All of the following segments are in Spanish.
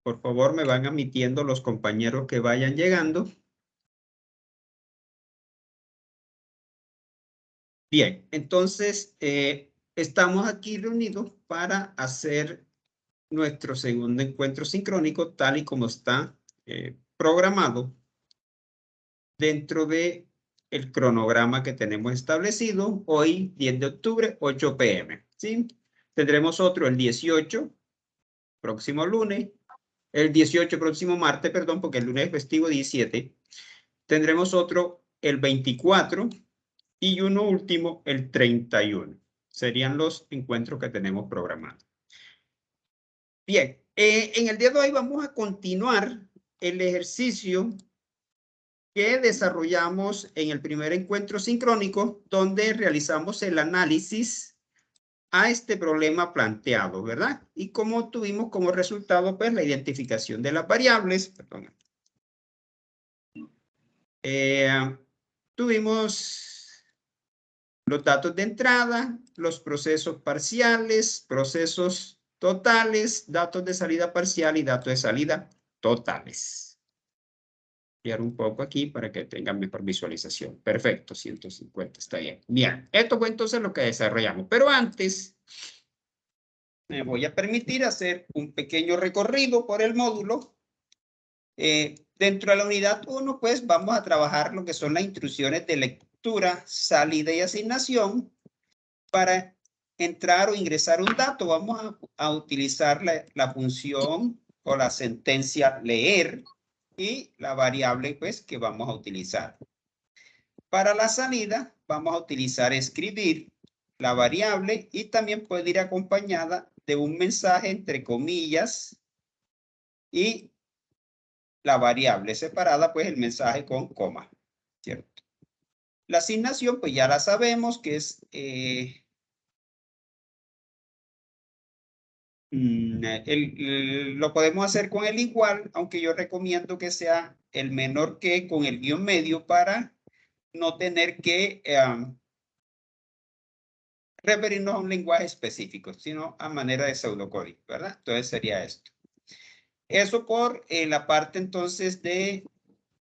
Por favor, me van admitiendo los compañeros que vayan llegando. Bien, entonces estamos aquí reunidos para hacer nuestro segundo encuentro sincrónico tal y como está programado dentro de el cronograma que tenemos establecido hoy, 10 de octubre, 8 p.m. ¿Sí? Tendremos otro el 18, próximo lunes, el 18 próximo martes, perdón, porque el lunes es festivo 17. Tendremos otro el 24 y uno último el 31. Serían los encuentros que tenemos programados. Bien, en el día de hoy vamos a continuar el ejercicio que desarrollamos en el primer encuentro sincrónico, donde realizamos el análisis a este problema planteado, ¿verdad? Y como tuvimos como resultado, pues, la identificación de las variables, perdón. Tuvimos los datos de entrada, los procesos parciales, procesos totales, datos de salida parcial y datos de salida totales. Un poco aquí para que tengan mejor visualización. Perfecto, 150, está bien. Bien, esto fue entonces lo que desarrollamos. Pero antes, me voy a permitir hacer un pequeño recorrido por el módulo. Dentro de la unidad 1, pues vamos a trabajar lo que son las instrucciones de lectura, salida y asignación. Para entrar o ingresar un dato, vamos a utilizar la función o la sentencia leer y la variable, pues, que vamos a utilizar. Para la salida, vamos a utilizar escribir, la variable, y también puede ir acompañada de un mensaje entre comillas y la variable separada, pues el mensaje con coma, ¿cierto? La asignación, pues ya la sabemos que es lo podemos hacer con el igual, aunque yo recomiendo que sea el menor que con el guión medio para no tener que referirnos a un lenguaje específico, sino a manera de pseudocódigo, ¿verdad? Entonces sería esto. Eso por la parte entonces de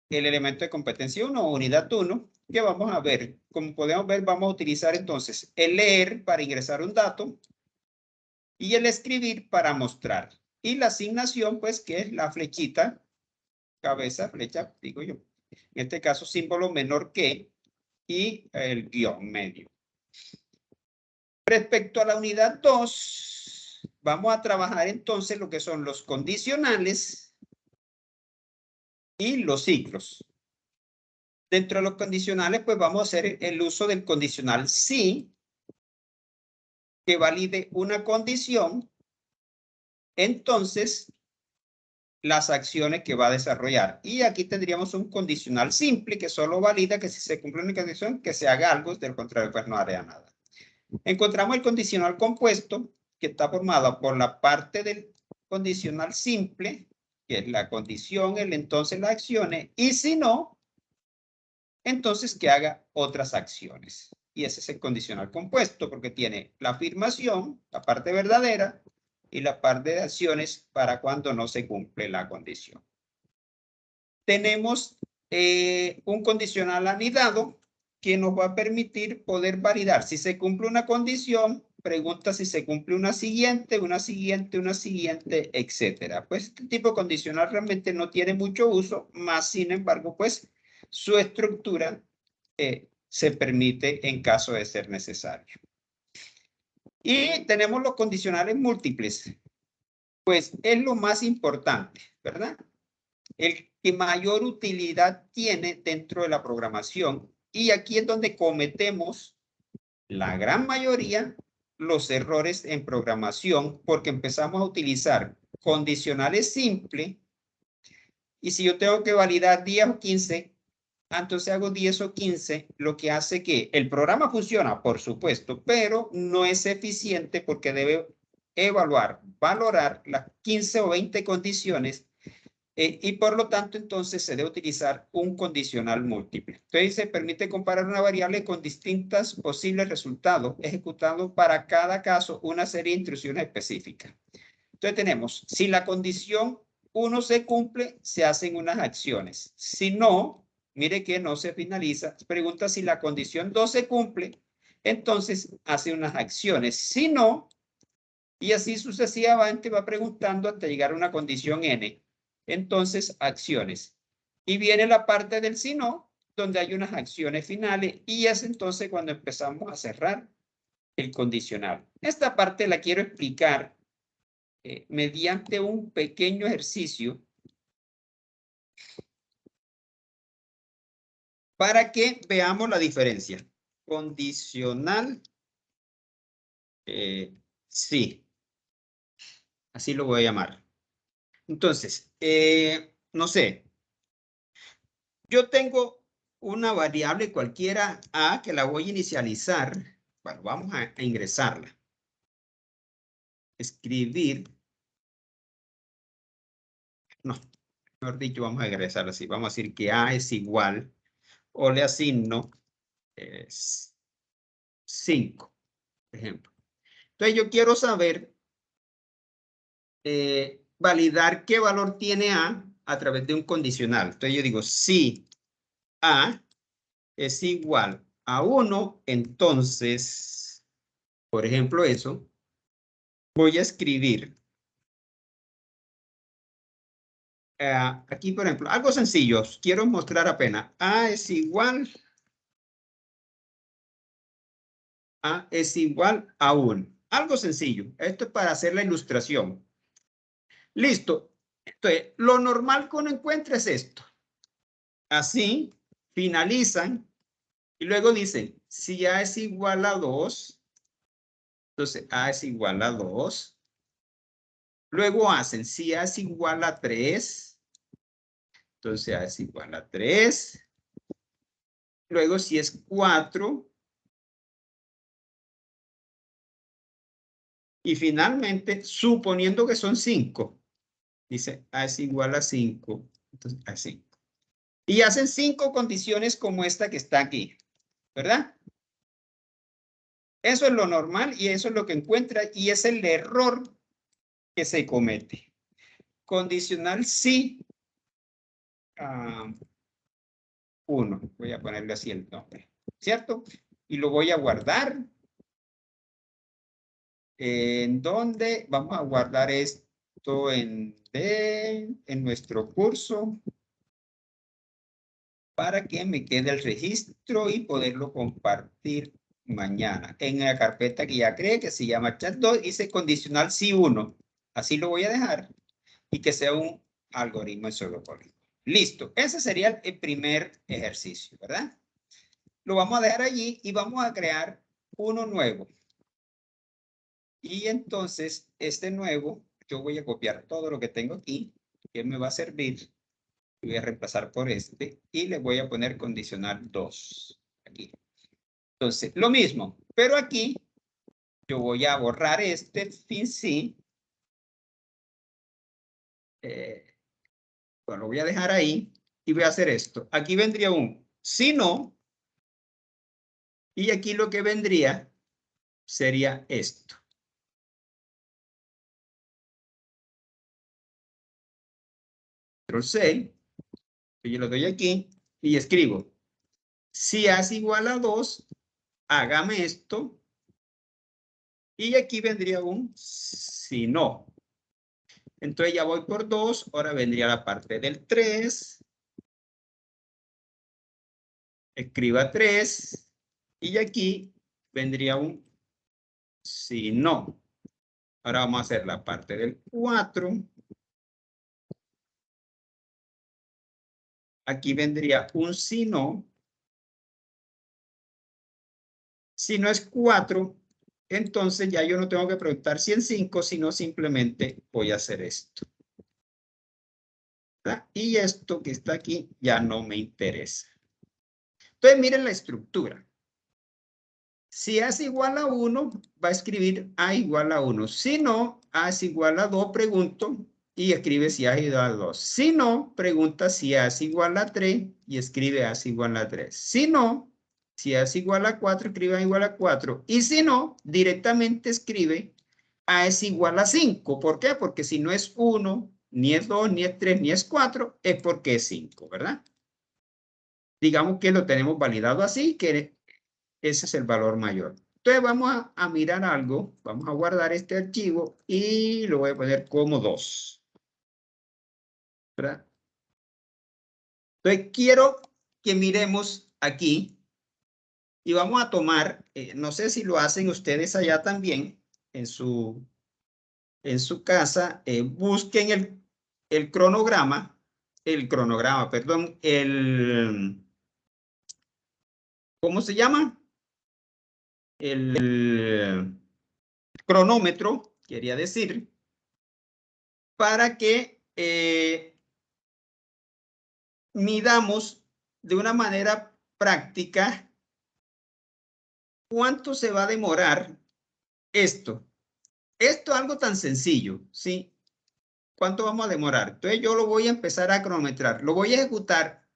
el elemento de competencia 1 o unidad 1, que vamos a ver. Como podemos ver, vamos a utilizar entonces el leer para ingresar un dato y el escribir para mostrar. Y la asignación, pues, que es la flechita, cabeza, flecha, digo yo. En este caso, símbolo menor que y el guión medio. Respecto a la unidad 2, vamos a trabajar entonces lo que son los condicionales y los ciclos. Dentro de los condicionales, pues vamos a hacer el uso del condicional si, que valide una condición, entonces las acciones que va a desarrollar. Y aquí tendríamos un condicional simple que solo valida que si se cumple una condición, que se haga algo, del contrario, pues no hará nada. Encontramos el condicional compuesto, que está formado por la parte del condicional simple, que es la condición, el entonces las acciones, y si no, entonces que haga otras acciones. Y ese es el condicional compuesto, porque tiene la afirmación, la parte verdadera, y la parte de acciones para cuando no se cumple la condición. Tenemos un condicional anidado que nos va a permitir poder validar. Si se cumple una condición, pregunta si se cumple una siguiente, etcétera. Pues este tipo de condicional realmente no tiene mucho uso, más sin embargo, pues su estructura se permite en caso de ser necesario. Y tenemos los condicionales múltiples. Pues es lo más importante, ¿verdad? El que mayor utilidad tiene dentro de la programación. Y aquí es donde cometemos la gran mayoría los errores en programación, porque empezamos a utilizar condicionales simples. Y si yo tengo que validar 10 o 15, entonces hago 10 o 15, lo que hace que el programa funciona, por supuesto, pero no es eficiente porque debe evaluar, valorar las 15 o 20 condiciones y por lo tanto entonces se debe utilizar un condicional múltiple. Entonces se permite comparar una variable con distintos posibles resultados ejecutando para cada caso una serie de instrucciones específicas. Entonces tenemos, si la condición 1 se cumple, se hacen unas acciones. Si no, mire que no se finaliza. Pregunta si la condición 2 se cumple, entonces hace unas acciones. Si no, y así sucesivamente va preguntando hasta llegar a una condición n. Entonces, acciones. Y viene la parte del si no, donde hay unas acciones finales, y es entonces cuando empezamos a cerrar el condicional. Esta parte la quiero explicar mediante un pequeño ejercicio para que veamos la diferencia. Condicional, sí. Así lo voy a llamar. Entonces, no sé. Yo tengo una variable cualquiera A que la voy a inicializar. Bueno, vamos a ingresarla. Escribir. No, mejor dicho, vamos a ingresarla así. Vamos a decir que A es igual, o le asigno 5, por ejemplo. Entonces yo quiero saber, validar qué valor tiene A través de un condicional. Entonces yo digo, si A es igual a 1, entonces, por ejemplo, eso, voy a escribir aquí, por ejemplo, algo sencillo. Quiero mostrar apenas. A es igual a 1. Algo sencillo. Esto es para hacer la ilustración. Listo. Entonces, lo normal que uno encuentra es esto. Así, finalizan y luego dicen, si A es igual a 2, entonces A es igual a 2. Luego hacen, si A es igual a 3, entonces A es igual a 3. Luego, si es 4. Y finalmente, suponiendo que son 5, dice A es igual a 5. Entonces, a 5. Y hacen 5 condiciones como esta que está aquí, ¿verdad? Eso es lo normal y eso es lo que encuentra y es el error que se comete. Condicional sí. 1. Voy a ponerle así el nombre, ¿cierto? Y lo voy a guardar. ¿En dónde? Vamos a guardar esto en nuestro curso para que me quede el registro y poderlo compartir mañana en la carpeta que ya creé, que se llama chat 2, dice condicional sí 1. Así lo voy a dejar y que sea un algoritmo en pseudocódigo. Listo. Ese sería el primer ejercicio, ¿verdad? Lo vamos a dejar allí y vamos a crear uno nuevo. Y entonces, este nuevo, yo voy a copiar todo lo que tengo aquí, que me va a servir. Voy a reemplazar por este y le voy a poner condicional 2. Aquí. Entonces, lo mismo, pero aquí yo voy a borrar este fin sí. Bueno, lo voy a dejar ahí y voy a hacer esto. Aquí vendría un si no. Y aquí lo que vendría sería esto. Control C, yo lo doy aquí y escribo. Si A es igual a 2, hágame esto. Y aquí vendría un si no. Entonces ya voy por 2, ahora vendría la parte del 3. Escriba 3 y aquí vendría un si no. Ahora vamos a hacer la parte del 4. Aquí vendría un si no. Si no es 4, entonces ya yo no tengo que preguntar si en 5, sino simplemente voy a hacer esto. ¿Verdad? Y esto que está aquí ya no me interesa. Entonces miren la estructura. Si A es igual a 1, va a escribir A igual a 1. Si no, A es igual a 2, pregunto, y escribe si A es igual a 2. Si no, pregunta si A es igual a 3, y escribe A es igual a 3. Si no, si A es igual a 4, escribe A igual a 4. Y si no, directamente escribe A es igual a 5. ¿Por qué? Porque si no es 1, ni es 2, ni es 3, ni es 4, es porque es 5, ¿verdad? Digamos que lo tenemos validado así, que ese es el valor mayor. Entonces vamos a mirar algo, vamos a guardar este archivo y lo voy a poner como 2. ¿Verdad? Entonces quiero que miremos aquí y vamos a tomar, no sé si lo hacen ustedes allá también, en su casa, busquen el cronograma, perdón, ¿cómo se llama? El cronómetro, quería decir, para que midamos de una manera práctica cuánto se va a demorar esto. Esto es algo tan sencillo, ¿sí? ¿Cuánto vamos a demorar? Entonces yo lo voy a empezar a cronometrar. Lo voy a ejecutar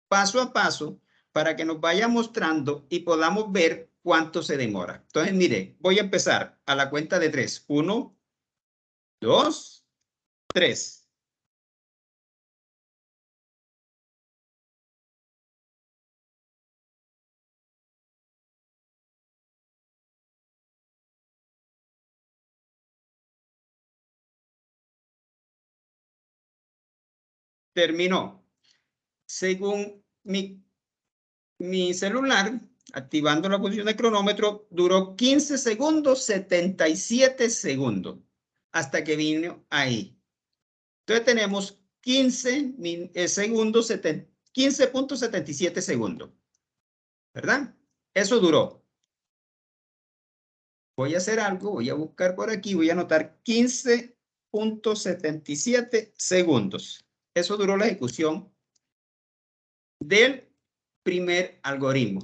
paso a paso para que nos vaya mostrando y podamos ver cuánto se demora. Entonces, mire, voy a empezar a la cuenta de 3. 1, 2, 3. Terminó. Según mi celular, activando la función de cronómetro, duró 15 segundos, 77 segundos, hasta que vino ahí. Entonces tenemos 15 segundos, 15.77 segundos, ¿verdad? Eso duró. Voy a hacer algo, voy a buscar por aquí, voy a anotar 15.77 segundos. Eso duró la ejecución del primer algoritmo.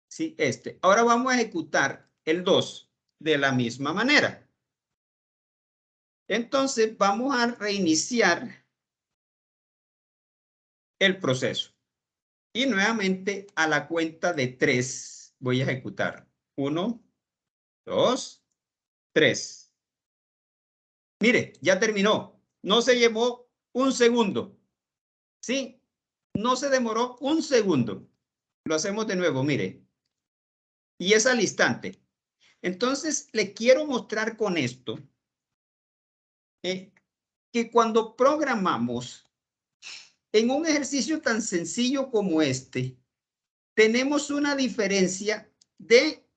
Sí, este. Ahora vamos a ejecutar el 2 de la misma manera. Entonces vamos a reiniciar el proceso. Y nuevamente a la cuenta de 3 voy a ejecutar. 1, 2, 3. Mire, ya terminó. No se llevó un segundo. ¿Sí? No se demoró un segundo. Lo hacemos de nuevo, mire. Y es al instante. Entonces, le quiero mostrar con esto que cuando programamos en un ejercicio tan sencillo como este, tenemos una diferencia de,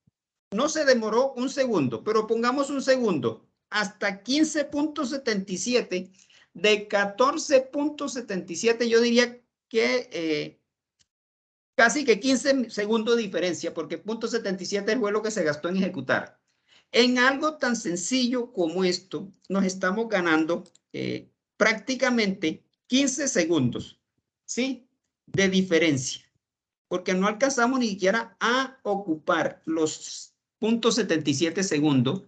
no se demoró un segundo, pero pongamos un segundo, hasta 15.77, de 14.77, yo diría que casi que 15 segundos de diferencia, porque .77 fue lo que se gastó en ejecutar. En algo tan sencillo como esto, nos estamos ganando prácticamente 15 segundos, ¿sí? De diferencia, porque no alcanzamos ni siquiera a ocupar los .77 segundos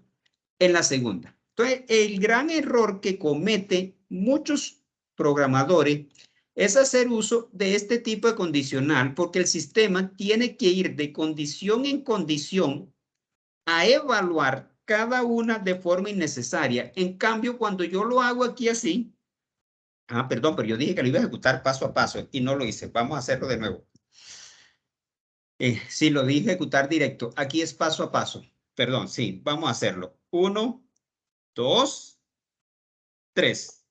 en la segunda. Entonces, el gran error que cometen muchos programadores es hacer uso de este tipo de condicional, porque el sistema tiene que ir de condición en condición a evaluar cada una de forma innecesaria. En cambio, cuando yo lo hago aquí así, perdón, pero yo dije que lo iba a ejecutar paso a paso y no lo hice. Vamos a hacerlo de nuevo. Sí, lo dije ejecutar directo. Aquí es paso a paso. Perdón, sí, vamos a hacerlo. 1, 2, 3.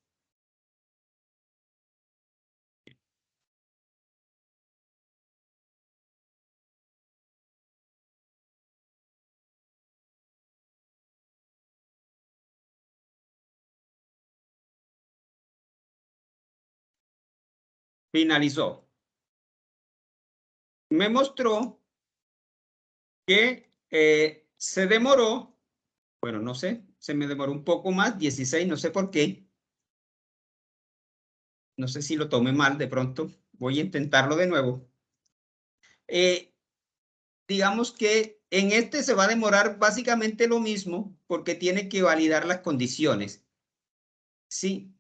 Finalizó. Me mostró que se demoró, bueno, no sé, se me demoró un poco más, 16, no sé por qué. No sé si lo tomé mal de pronto. Voy a intentarlo de nuevo. Digamos que en este se va a demorar básicamente lo mismo porque tiene que validar las condiciones. Sí,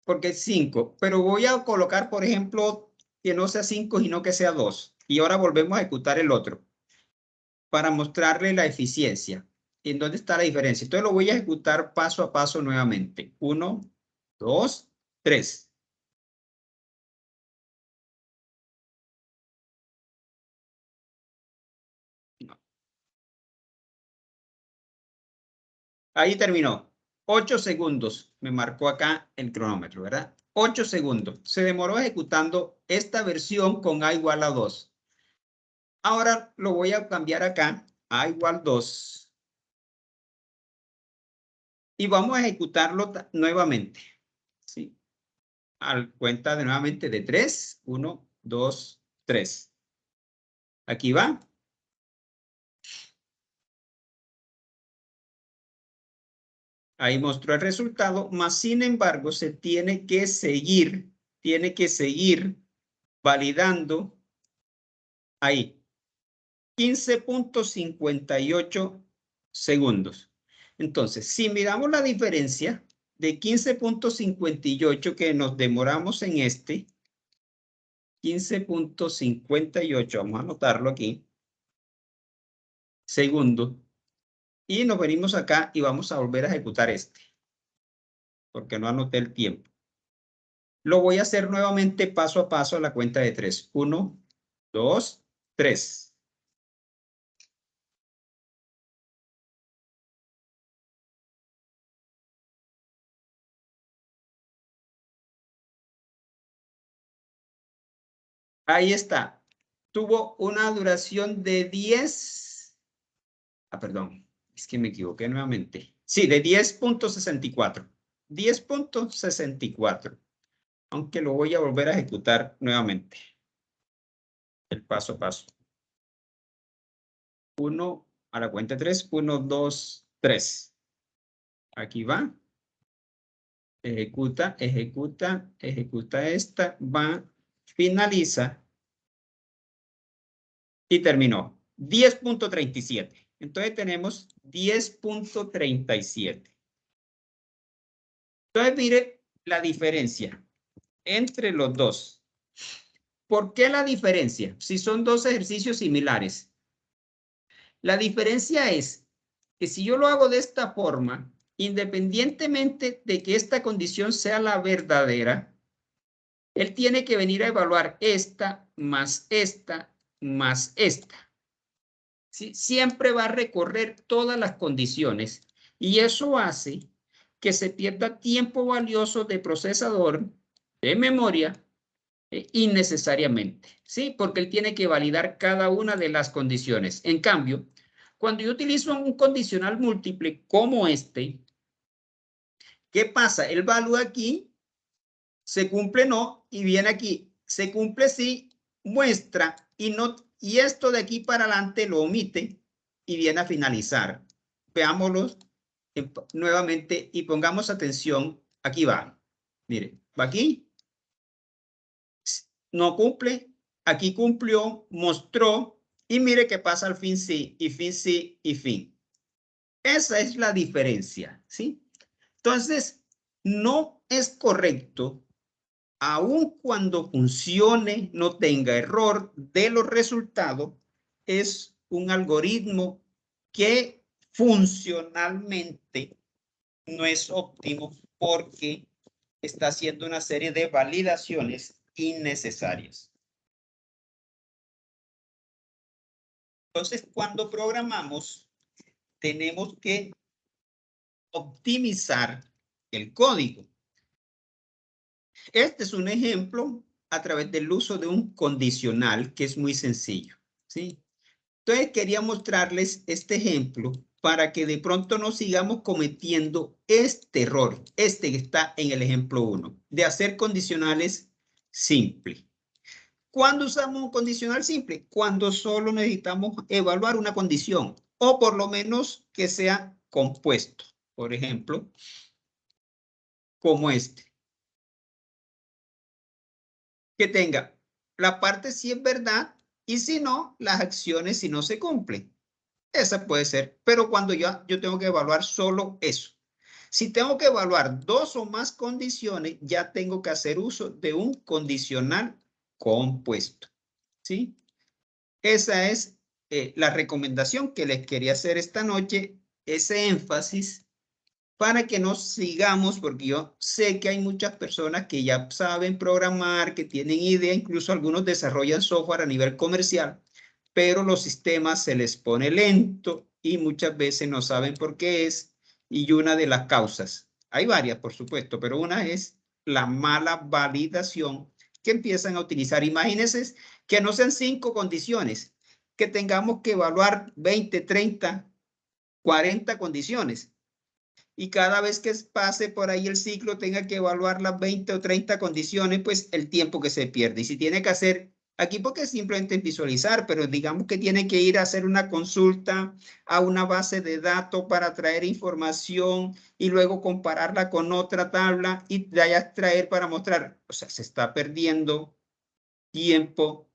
porque es 5, pero voy a colocar, por ejemplo, que no sea 5, sino que sea 2. Y ahora volvemos a ejecutar el otro para mostrarle la eficiencia. ¿En dónde está la diferencia? Entonces lo voy a ejecutar paso a paso nuevamente. 1, 2, 3. Ahí terminó. 8 segundos me marcó acá el cronómetro, ¿verdad? 8 segundos. Se demoró ejecutando esta versión con A igual a 2. Ahora lo voy a cambiar acá, A igual 2. Y vamos a ejecutarlo nuevamente. ¿Sí? Al cuenta de nuevamente de 3. 1, 2, 3. Aquí va. Ahí mostró el resultado, más sin embargo se tiene que seguir validando ahí 15.58 segundos. Entonces, si miramos la diferencia de 15.58 que nos demoramos en 15.58, vamos a anotarlo aquí, segundo, y nos venimos acá y vamos a volver a ejecutar porque no anoté el tiempo. Lo voy a hacer nuevamente paso a paso a la cuenta de 3. 1, 2, 3. Ahí está. Tuvo una duración de 10. Perdón. Es que me equivoqué nuevamente. Sí, de 10.64. 10.64. Aunque lo voy a volver a ejecutar nuevamente. El paso a paso. 1 a la cuenta de 3. 1, 2, 3. Aquí va. Ejecuta, ejecuta, ejecuta esta. Va, finaliza. Y terminó. 10.37. Entonces tenemos 10.37. Entonces mire la diferencia entre los dos. ¿Por qué la diferencia? Si son dos ejercicios similares. La diferencia es que si yo lo hago de esta forma, independientemente de que esta condición sea la verdadera, él tiene que venir a evaluar esta más esta más esta. ¿Sí? Siempre va a recorrer todas las condiciones y eso hace que se pierda tiempo valioso de procesador, de memoria, innecesariamente, ¿sí? Porque él tiene que validar cada una de las condiciones. En cambio, cuando yo utilizo un condicional múltiple como este, ¿qué pasa? Él evalúa aquí, se cumple no, y viene aquí, se cumple sí, muestra, y no, y esto de aquí para adelante lo omite y viene a finalizar. Veámoslo nuevamente y pongamos atención. Aquí va. Mire, va aquí. No cumple. Aquí cumplió, mostró. Y mire que pasa al fin sí, y fin sí, y fin. Esa es la diferencia, ¿sí? Entonces, no es correcto, aun cuando funcione, no tenga error de los resultados, es un algoritmo que funcionalmente no es óptimo porque está haciendo una serie de validaciones innecesarias. Entonces, cuando programamos, tenemos que optimizar el código. Este es un ejemplo a través del uso de un condicional que es muy sencillo, ¿sí? Entonces quería mostrarles este ejemplo para que de pronto no sigamos cometiendo este error, este que está en el ejemplo 1, de hacer condicionales simples. ¿Cuándo usamos un condicional simple? Cuando solo necesitamos evaluar una condición o por lo menos que sea compuesto. Por ejemplo, como este. Que tenga la parte si es verdad y si no, las acciones si no se cumplen. Esa puede ser, pero cuando yo tengo que evaluar solo eso. Si tengo que evaluar dos o más condiciones, ya tengo que hacer uso de un condicional compuesto. ¿Sí? Esa es la recomendación que les quería hacer esta noche, ese énfasis para que nos sigamos, porque yo sé que hay muchas personas que ya saben programar, que tienen idea, incluso algunos desarrollan software a nivel comercial, pero los sistemas se les pone lento y muchas veces no saben por qué es. Y una de las causas, hay varias por supuesto, pero una es la mala validación que empiezan a utilizar. Imagínense que no sean 5 condiciones, que tengamos que evaluar 20, 30, 40 condiciones. Y cada vez que pase por ahí el ciclo tenga que evaluar las 20 o 30 condiciones, pues el tiempo que se pierde. Y si tiene que hacer, aquí porque simplemente es visualizar, pero digamos que tiene que ir a hacer una consulta a una base de datos para traer información y luego compararla con otra tabla y de allá extraer para mostrar. O sea, se está perdiendo tiempo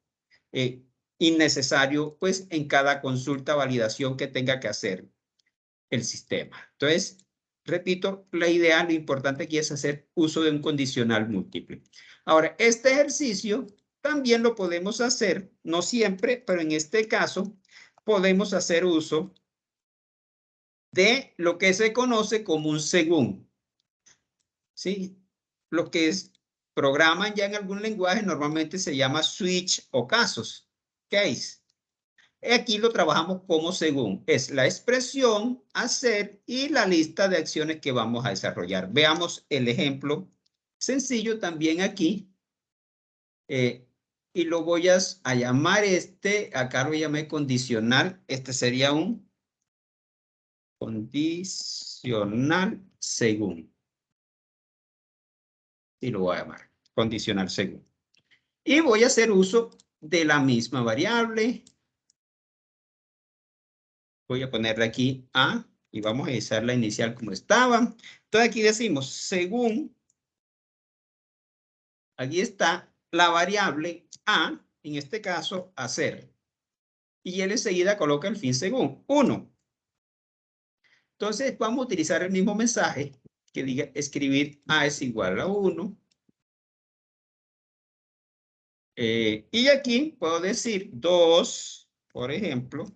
innecesario, pues en cada consulta, validación que tenga que hacer el sistema. Entonces, repito, la idea, lo importante aquí es hacer uso de un condicional múltiple. Ahora, este ejercicio también lo podemos hacer, no siempre, pero en este caso, podemos hacer uso de lo que se conoce como un según. ¿Sí? Lo que es, programan ya en algún lenguaje, normalmente se llama switch o casos, case. Aquí lo trabajamos como según. Es la expresión, hacer y la lista de acciones que vamos a desarrollar. Veamos el ejemplo sencillo también aquí. Y lo voy a llamar acá lo llamé condicional. Este sería un condicional según. Y lo voy a llamar condicional según. Y voy a hacer uso de la misma variable. Voy a ponerle aquí A y vamos a usar la inicial como estaba. Entonces aquí decimos, según, aquí está la variable A, en este caso, hacer. Y él enseguida coloca el fin según, 1. Entonces vamos a utilizar el mismo mensaje que diga escribir A es igual a 1. Y aquí puedo decir 2, por ejemplo,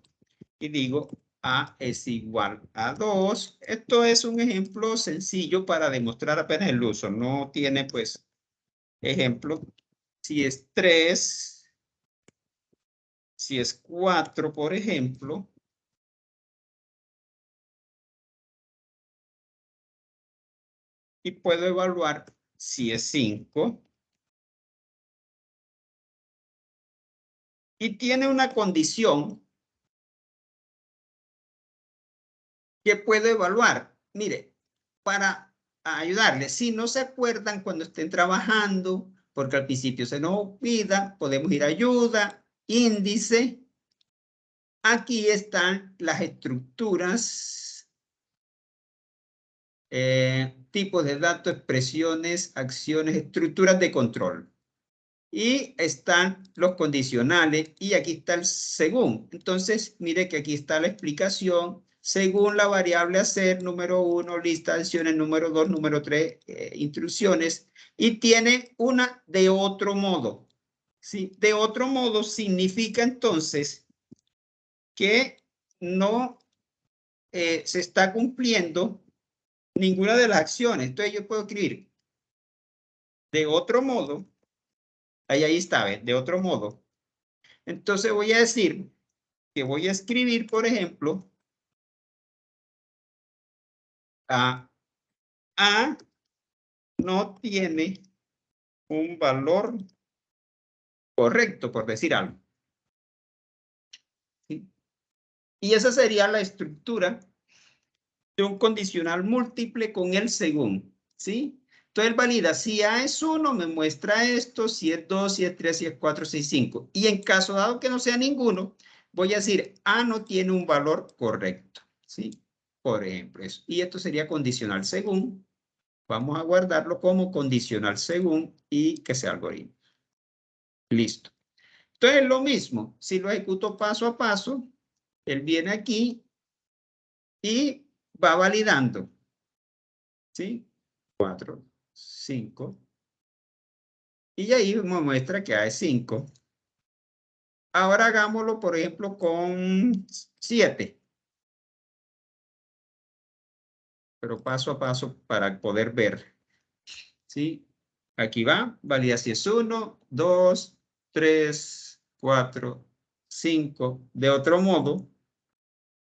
y digo A es igual a 2. Esto es un ejemplo sencillo para demostrar apenas el uso. No tiene, pues, ejemplo. Si es 3, si es 4, por ejemplo. Y puedo evaluar si es 5. Y tiene una condición que puedo evaluar. Mire, para ayudarles, si no se acuerdan cuando estén trabajando, porque al principio se nos olvida, podemos ir a ayuda, índice. Aquí están las estructuras, tipos de datos, expresiones, acciones, estructuras de control. Y están los condicionales y aquí está el según. Entonces, mire que aquí está la explicación. Según la variable hacer, número 1, lista de acciones, número 2, número 3, instrucciones. Y tiene una de otro modo. ¿Sí? De otro modo significa entonces que no se está cumpliendo ninguna de las acciones. Entonces yo puedo escribir de otro modo. Ahí está, ¿ves? De otro modo. Entonces voy a decir que voy a escribir, por ejemplo, A no tiene un valor correcto, por decir algo. ¿Sí? Y esa sería la estructura de un condicional múltiple con el según. ¿Sí? Entonces valida, si A es 1, me muestra esto, si es 2, si es 3, si es 4, si es 5. Y en caso dado que no sea ninguno, voy a decir A no tiene un valor correcto. ¿Sí? Por ejemplo, eso. Y esto sería condicional según. Vamos a guardarlo como condicional según y que sea algoritmo. Listo. Entonces lo mismo, si lo ejecuto paso a paso, él viene aquí y va validando. ¿Sí? 4, 5. Y ahí me muestra que hay 5. Ahora hagámoslo, por ejemplo, con 7. pero paso a paso para poder ver. ¿Sí? Aquí va, valida si es 1, 2, 3, 4, 5. De otro modo,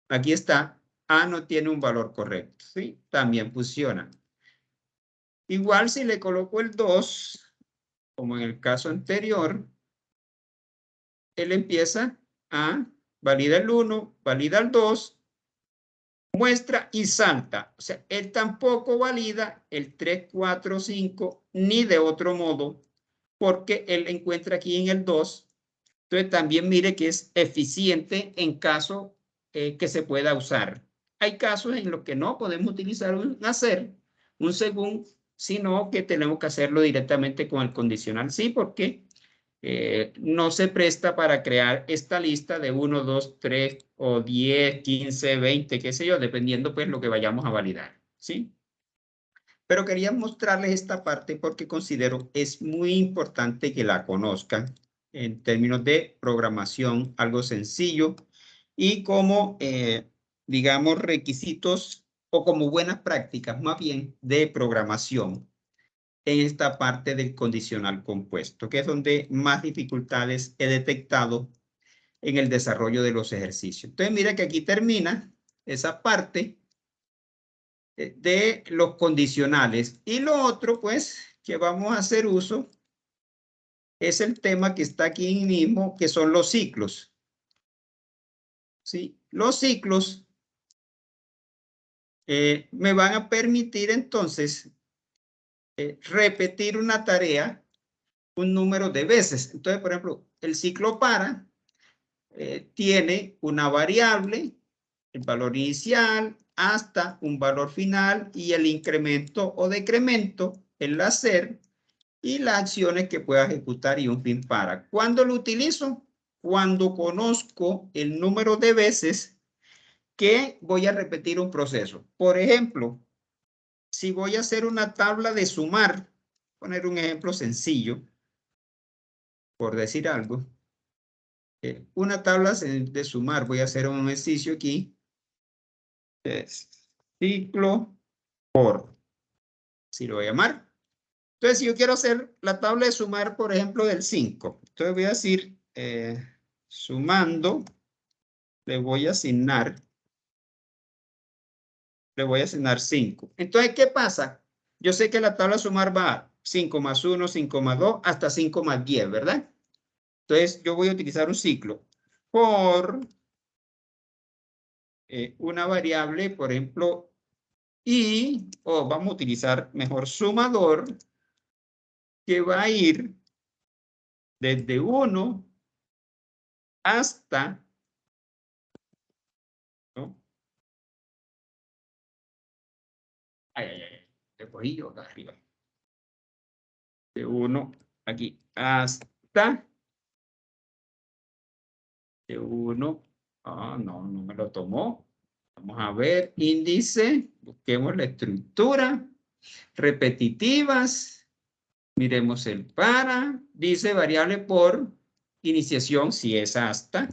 aquí está, A no tiene un valor correcto. ¿Sí? También funciona. Igual si le coloco el 2, como en el caso anterior, él empieza a valida el 1, valida el 2, muestra y salta. O sea, él tampoco valida el 3, 4, 5, ni de otro modo, porque él encuentra aquí en el 2. Entonces también mire que es eficiente en caso que se pueda usar. Hay casos en los que no podemos utilizar un hacer, un según, sino que tenemos que hacerlo directamente con el condicional sí, porque no se presta para crear esta lista de 1, 2, 3 o 10, 15, 20, qué sé yo, dependiendo pues lo que vayamos a validar, ¿sí? Pero quería mostrarles esta parte porque considero es muy importante que la conozcan en términos de programación, algo sencillo y como, digamos, requisitos o como buenas prácticas más bien de programación en esta parte del condicional compuesto, que es donde más dificultades he detectado en el desarrollo de los ejercicios. Entonces, mira que aquí termina esa parte de los condicionales. Y lo otro, pues, que vamos a hacer uso es el tema que está aquí mismo, que son los ciclos. ¿Sí? Los ciclos me van a permitir entonces repetir una tarea un número de veces. Entonces, por ejemplo, el ciclo para tiene una variable, el valor inicial, hasta un valor final y el incremento o decremento, el hacer y las acciones que pueda ejecutar y un fin para. ¿Cuándo lo utilizo? Cuando conozco el número de veces que voy a repetir un proceso. Por ejemplo, si voy a hacer una tabla de sumar, poner un ejemplo sencillo, por decir algo, una tabla de sumar, voy a hacer un ejercicio aquí, es ciclo por, si lo voy a llamar. Entonces, si yo quiero hacer la tabla de sumar, por ejemplo, del 5, entonces voy a decir, sumando, le voy a asignar 5. Entonces, ¿qué pasa? Yo sé que la tabla de sumar va a 5 más 1, 5 más 2, hasta 5 más 10, ¿verdad? Entonces, yo voy a utilizar un ciclo por una variable, por ejemplo, y, o vamos a utilizar mejor sumador, que va a ir desde 1 hasta, ¿no? Ay, ay, ay, le cogí yo acá arriba. De 1 aquí hasta, de 1, no me lo tomó. Vamos a ver, índice, busquemos la estructura, repetitivas, miremos el para, dice variable por iniciación, si es hasta,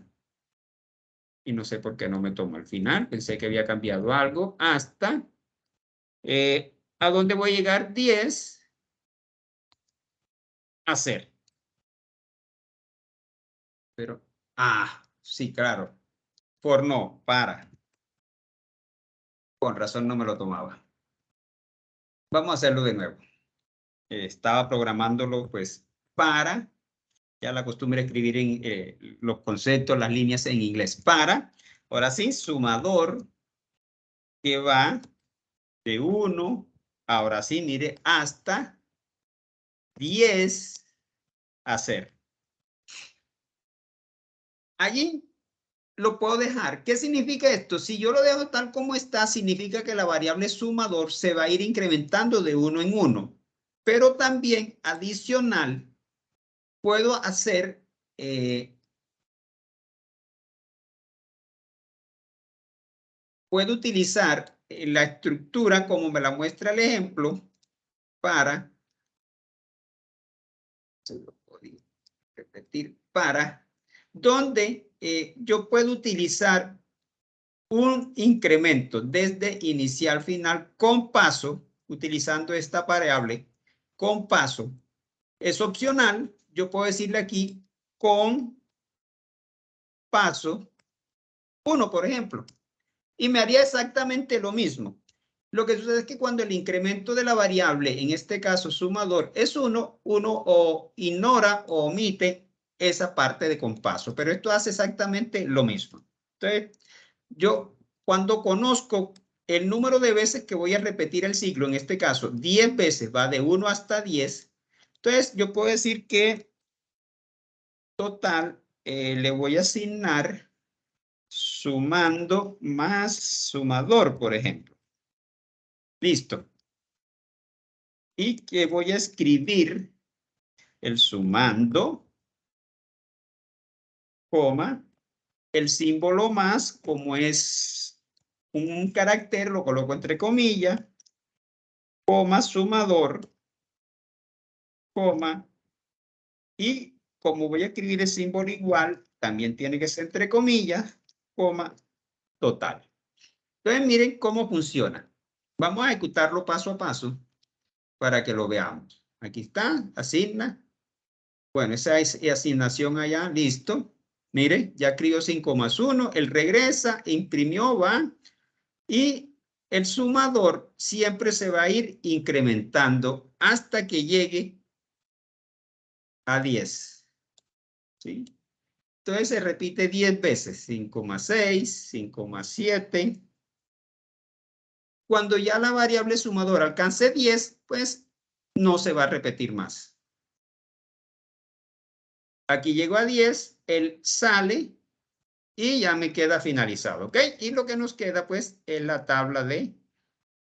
y no sé por qué no me tomó al final, pensé que había cambiado algo, hasta, ¿a dónde voy a llegar? 10, hacer. Pero, sí, claro, por no, para. Con razón no me lo tomaba. Vamos a hacerlo de nuevo. Estaba programándolo, pues, para, ya la costumbre de escribir en los conceptos, las líneas en inglés. Para, ahora sí, sumador, que va de 1, ahora sí, mire, hasta 10, hacer. Allí lo puedo dejar. ¿Qué significa esto? Si yo lo dejo tal como está, significa que la variable sumador se va a ir incrementando de 1 en 1. Pero también adicional, puedo hacer puedo utilizar la estructura como me la muestra el ejemplo para, se lo podía repetir, para, donde yo puedo utilizar un incremento desde inicial final con paso, utilizando esta variable con paso, es opcional. Yo puedo decirle aquí con paso 1, por ejemplo, y me haría exactamente lo mismo. Lo que sucede es que cuando el incremento de la variable, en este caso sumador, es 1, uno o ignora o omite esa parte de con paso, pero esto hace exactamente lo mismo. Entonces, yo cuando conozco el número de veces que voy a repetir el ciclo, en este caso 10 veces, va de 1 hasta 10, entonces yo puedo decir que total le voy a asignar sumando más sumador, por ejemplo. Listo. Y que voy a escribir el sumando, coma, el símbolo más, como es un carácter, lo coloco entre comillas, coma, sumador, coma, y como voy a escribir el símbolo igual, también tiene que ser entre comillas, coma, total. Entonces miren cómo funciona. Vamos a ejecutarlo paso a paso para que lo veamos. Aquí está, asigna. Bueno, esa es asignación allá, listo. Mire, ya escribió 5 más 1, él regresa, imprimió, va, y el sumador siempre se va a ir incrementando hasta que llegue a 10. ¿Sí? Entonces se repite 10 veces, 5 más 6, 5 más 7. Cuando ya la variable sumador alcance 10, pues no se va a repetir más. Aquí llegó a 10, él sale y ya me queda finalizado, ¿ok? Y lo que nos queda, pues, es la tabla de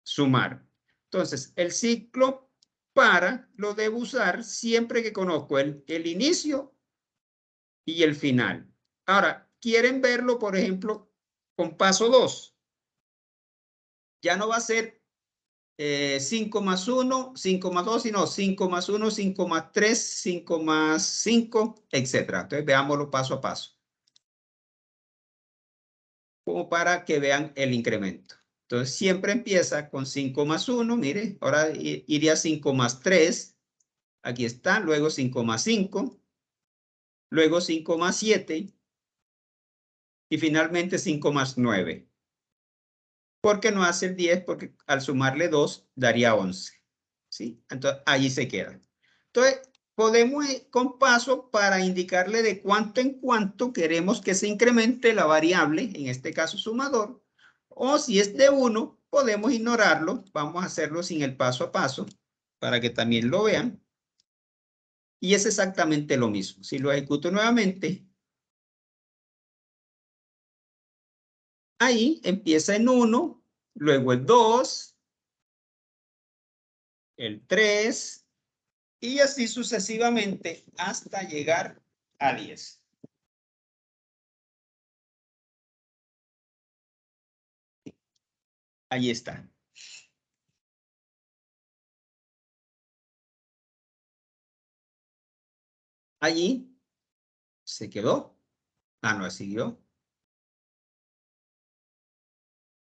sumar. Entonces, el ciclo para lo debo usar siempre que conozco el inicio y el final. Ahora, ¿quieren verlo, por ejemplo, con paso 2? Ya no va a ser 5 más 1, 5 más 2, sino 5 más 1, 5 más 3, 5 más 5, etc. Entonces, veámoslo paso a paso, como para que vean el incremento. Entonces, siempre empieza con 5 más 1, mire, ahora iría 5 más 3, aquí está, luego 5 más 5, luego 5 más 7 y finalmente 5 más 9. ¿Por qué no hace el 10? Porque al sumarle 2 daría 11. ¿Sí? Entonces, ahí se queda. Entonces, podemos ir con paso para indicarle de cuánto en cuánto queremos que se incremente la variable, en este caso sumador, o si es de 1, podemos ignorarlo. Vamos a hacerlo sin el paso a paso para que también lo vean. Y es exactamente lo mismo. Si lo ejecuto nuevamente, ahí empieza en 1, luego el 2, el 3, y así sucesivamente hasta llegar a 10. Ahí está. Allí se quedó. Ah, no, siguió.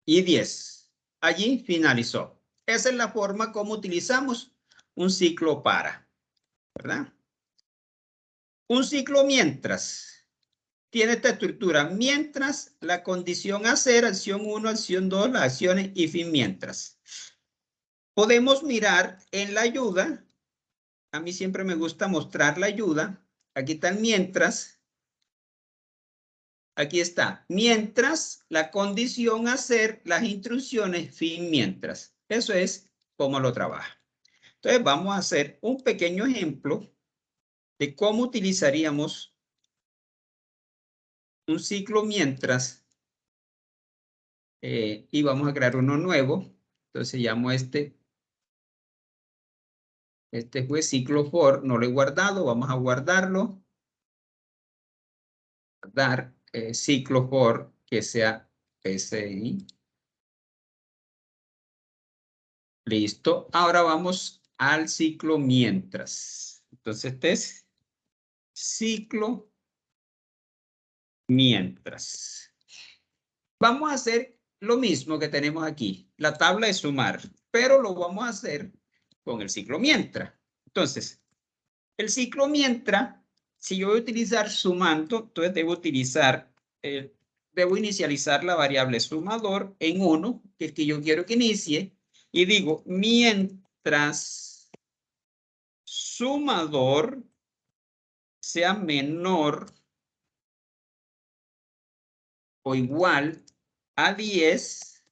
Y 10. Allí finalizó. Esa es la forma como utilizamos un ciclo para, ¿verdad? Un ciclo mientras tiene esta estructura. Mientras la condición hacer, acción 1, acción 2, las acciones y fin mientras. Podemos mirar en la ayuda. A mí siempre me gusta mostrar la ayuda. Aquí está el mientras. Aquí está. Mientras la condición hacer, las instrucciones fin mientras. Eso es cómo lo trabaja. Entonces vamos a hacer un pequeño ejemplo de cómo utilizaríamos un ciclo mientras y vamos a crear uno nuevo. Entonces llamo este fue ciclo for, no lo he guardado, vamos a guardarlo. Guardar ciclo for que sea PCI. Listo. Ahora vamos al ciclo mientras. Entonces este es ciclo mientras. Vamos a hacer lo mismo que tenemos aquí, la tabla de sumar, pero lo vamos a hacer con el ciclo mientras. Entonces, el ciclo mientras, si yo voy a utilizar sumando, entonces debo inicializar la variable sumador en 1, que es que yo quiero que inicie, y digo, mientras sumador sea menor o igual a 10,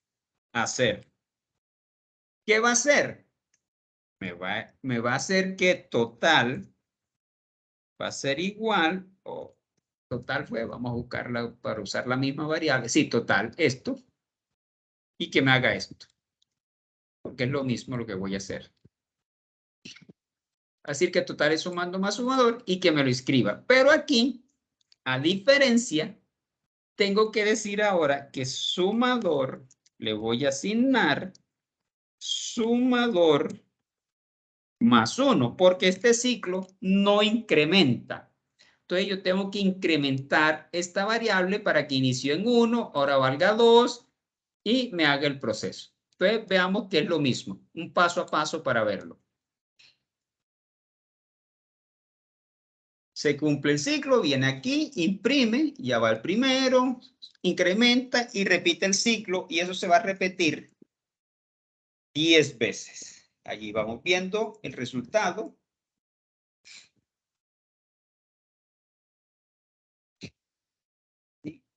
a 0. ¿Qué va a hacer? Me va a hacer que total va a ser igual, o total fue, vamos a buscarla para usar la misma variable. Sí, total, esto, y que me haga esto, porque es lo mismo lo que voy a hacer. Así que total es sumando más sumador y que me lo escriba. Pero aquí, a diferencia, tengo que decir ahora que sumador, le voy a asignar sumador más 1, porque este ciclo no incrementa. Entonces yo tengo que incrementar esta variable para que inicie en 1, ahora valga 2 y me haga el proceso. Entonces veamos que es lo mismo, un paso a paso para verlo. Se cumple el ciclo, viene aquí, imprime, ya va el primero, incrementa y repite el ciclo y eso se va a repetir 10 veces. Allí vamos viendo el resultado.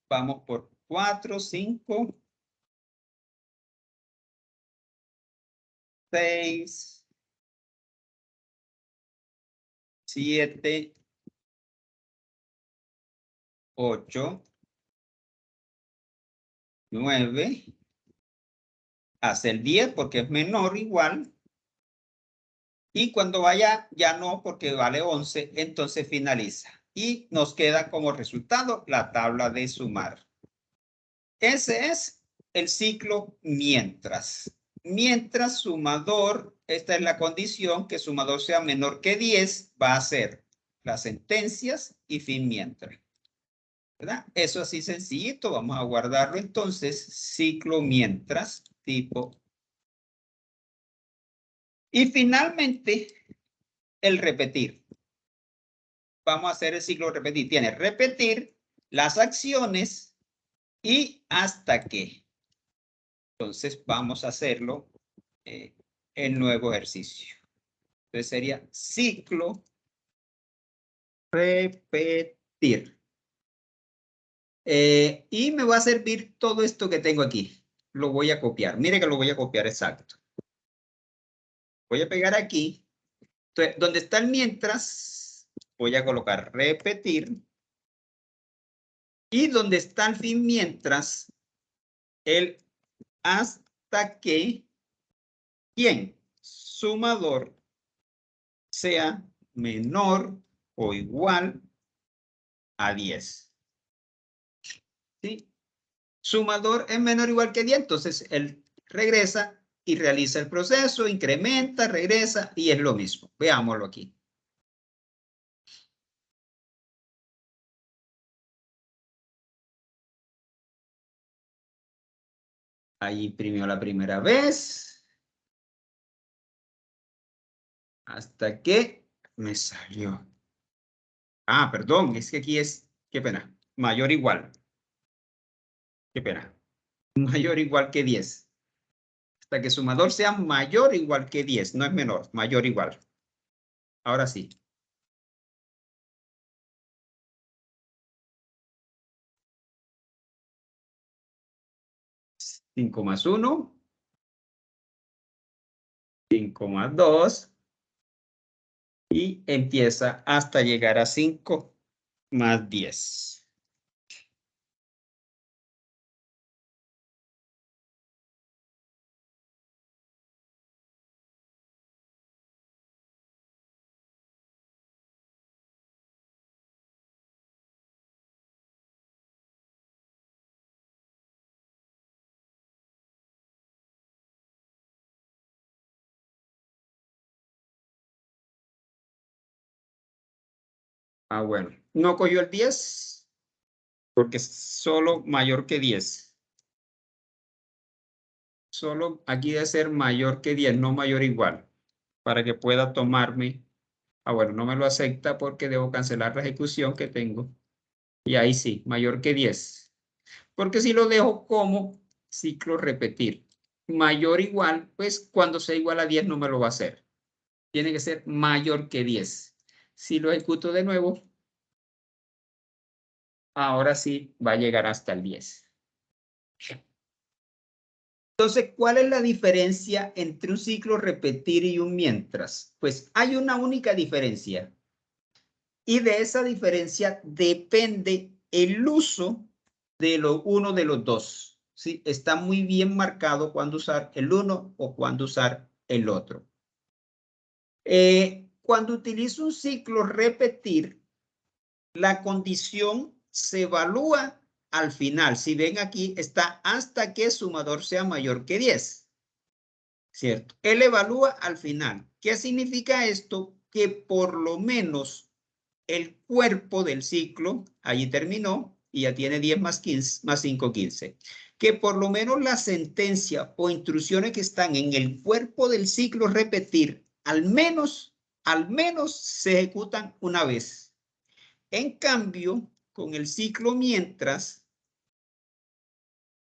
Vamos por 4, 5, 6, 7, 8, 9, hace el 10 porque es menor o igual. Y cuando vaya, ya no porque vale 11, entonces finaliza. Y nos queda como resultado la tabla de sumar. Ese es el ciclo mientras. Mientras sumador, esta es la condición, que sumador sea menor que 10, va a ser las sentencias y fin mientras. ¿Verdad? Eso así sencillito, vamos a guardarlo entonces, ciclo mientras, tipo. Y finalmente, el repetir. Vamos a hacer el ciclo repetir. Tiene repetir las acciones y hasta que. Entonces vamos a hacerlo el nuevo ejercicio. Entonces sería ciclo repetir. Y me va a servir todo esto que tengo aquí. Lo voy a copiar. Mire que lo voy a copiar exacto. Voy a pegar aquí. Entonces, donde está el mientras, voy a colocar repetir. Y donde está el fin mientras, el hasta que, ¿quién? Sumador sea menor o igual a 10. ¿Sí? Sumador es menor o igual que 10, entonces él regresa y realiza el proceso, incrementa, regresa y es lo mismo. Veámoslo aquí. Ahí imprimió la primera vez. Hasta que me salió. Ah, perdón, es que aquí es, qué pena, mayor o igual. Qué pena. Mayor o igual que 10. Hasta que sumador sea mayor o igual que 10, no es menor, mayor o igual. Ahora sí. 5 más 1. 5 más 2. Y empieza hasta llegar a 5 más 10. Ah, bueno. No cogió el 10 porque es solo mayor que 10. Solo aquí debe ser mayor que 10, no mayor o igual, para que pueda tomarme. Ah, bueno, no me lo acepta porque debo cancelar la ejecución que tengo. Y ahí sí, mayor que 10. Porque si lo dejo como ciclo repetir, mayor o igual, pues cuando sea igual a 10 no me lo va a hacer. Tiene que ser mayor que 10. Si lo ejecuto de nuevo, ahora sí va a llegar hasta el 10. Entonces, ¿cuál es la diferencia entre un ciclo repetir y un mientras? Pues hay una única diferencia. Y de esa diferencia depende el uso de uno de los dos. ¿Sí? Está muy bien marcado cuándo usar el uno o cuándo usar el otro. Cuando utilizo un ciclo repetir, la condición se evalúa al final. Si ven aquí, está hasta que sumador sea mayor que 10. ¿Cierto? Él evalúa al final. ¿Qué significa esto? Que por lo menos el cuerpo del ciclo, allí terminó, y ya tiene 10 más 15, más 5, 15. Que por lo menos la sentencia o instrucciones que están en el cuerpo del ciclo repetir, al menos se ejecutan una vez. En cambio, con el ciclo mientras,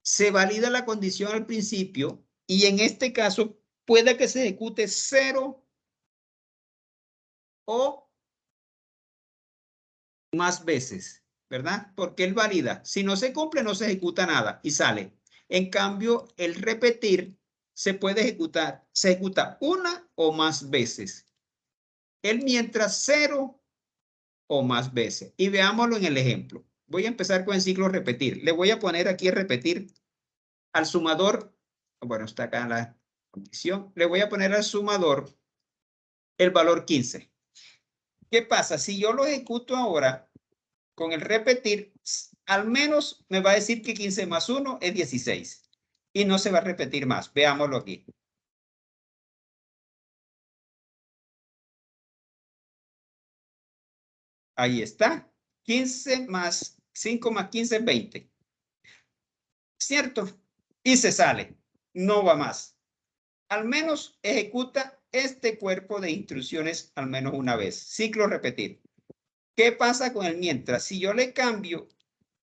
se valida la condición al principio y en este caso puede que se ejecute 0 o más veces, ¿verdad? Porque él valida. Si no se cumple, no se ejecuta nada y sale. En cambio, el repetir se puede ejecutar, se ejecuta una o más veces. El mientras 0 o más veces. Y veámoslo en el ejemplo. Voy a empezar con el ciclo repetir. Le voy a poner aquí repetir al sumador. Bueno, está acá la condición. Le voy a poner al sumador el valor 15. ¿Qué pasa? Si yo lo ejecuto ahora con el repetir, al menos me va a decir que 15 más 1 es 16. Y no se va a repetir más. Veámoslo aquí. Ahí está. 15 más 5 más 15 es 20. ¿Cierto? Y se sale. No va más. Al menos ejecuta este cuerpo de instrucciones al menos una vez. Ciclo repetir. ¿Qué pasa con el mientras? Si yo le cambio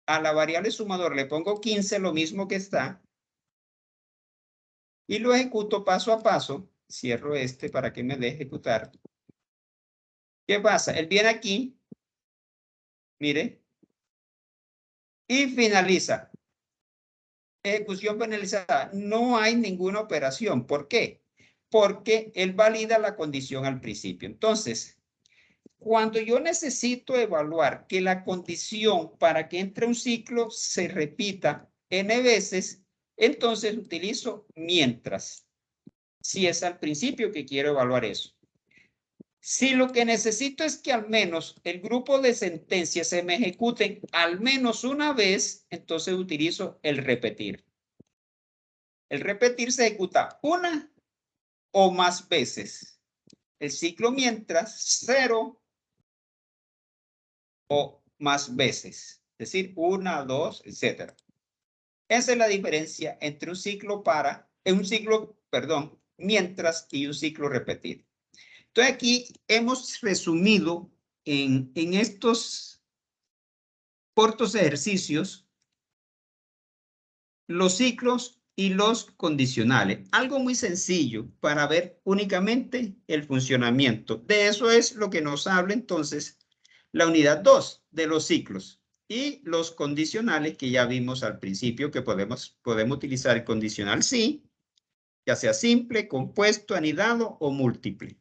a la variable sumador, le pongo 15, lo mismo que está, y lo ejecuto paso a paso, cierro este para que me dé ejecutar. ¿Qué pasa? Él viene aquí, mire, y finaliza. Ejecución finalizada. No hay ninguna operación. ¿Por qué? Porque él valida la condición al principio. Entonces, cuando yo necesito evaluar que la condición para que entre un ciclo se repita n veces, entonces utilizo mientras. Si es al principio que quiero evaluar eso. Si lo que necesito es que al menos el grupo de sentencias se me ejecuten al menos una vez, entonces utilizo el repetir. El repetir se ejecuta una o más veces. El ciclo mientras 0 o más veces. Es decir, 1, 2, etc. Esa es la diferencia entre un ciclo mientras y un ciclo repetir. Entonces aquí hemos resumido en estos cortos ejercicios los ciclos y los condicionales. Algo muy sencillo para ver únicamente el funcionamiento. De eso es lo que nos habla entonces la unidad 2 de los ciclos y los condicionales que ya vimos al principio que podemos utilizar el condicional sí, ya sea simple, compuesto, anidado o múltiple.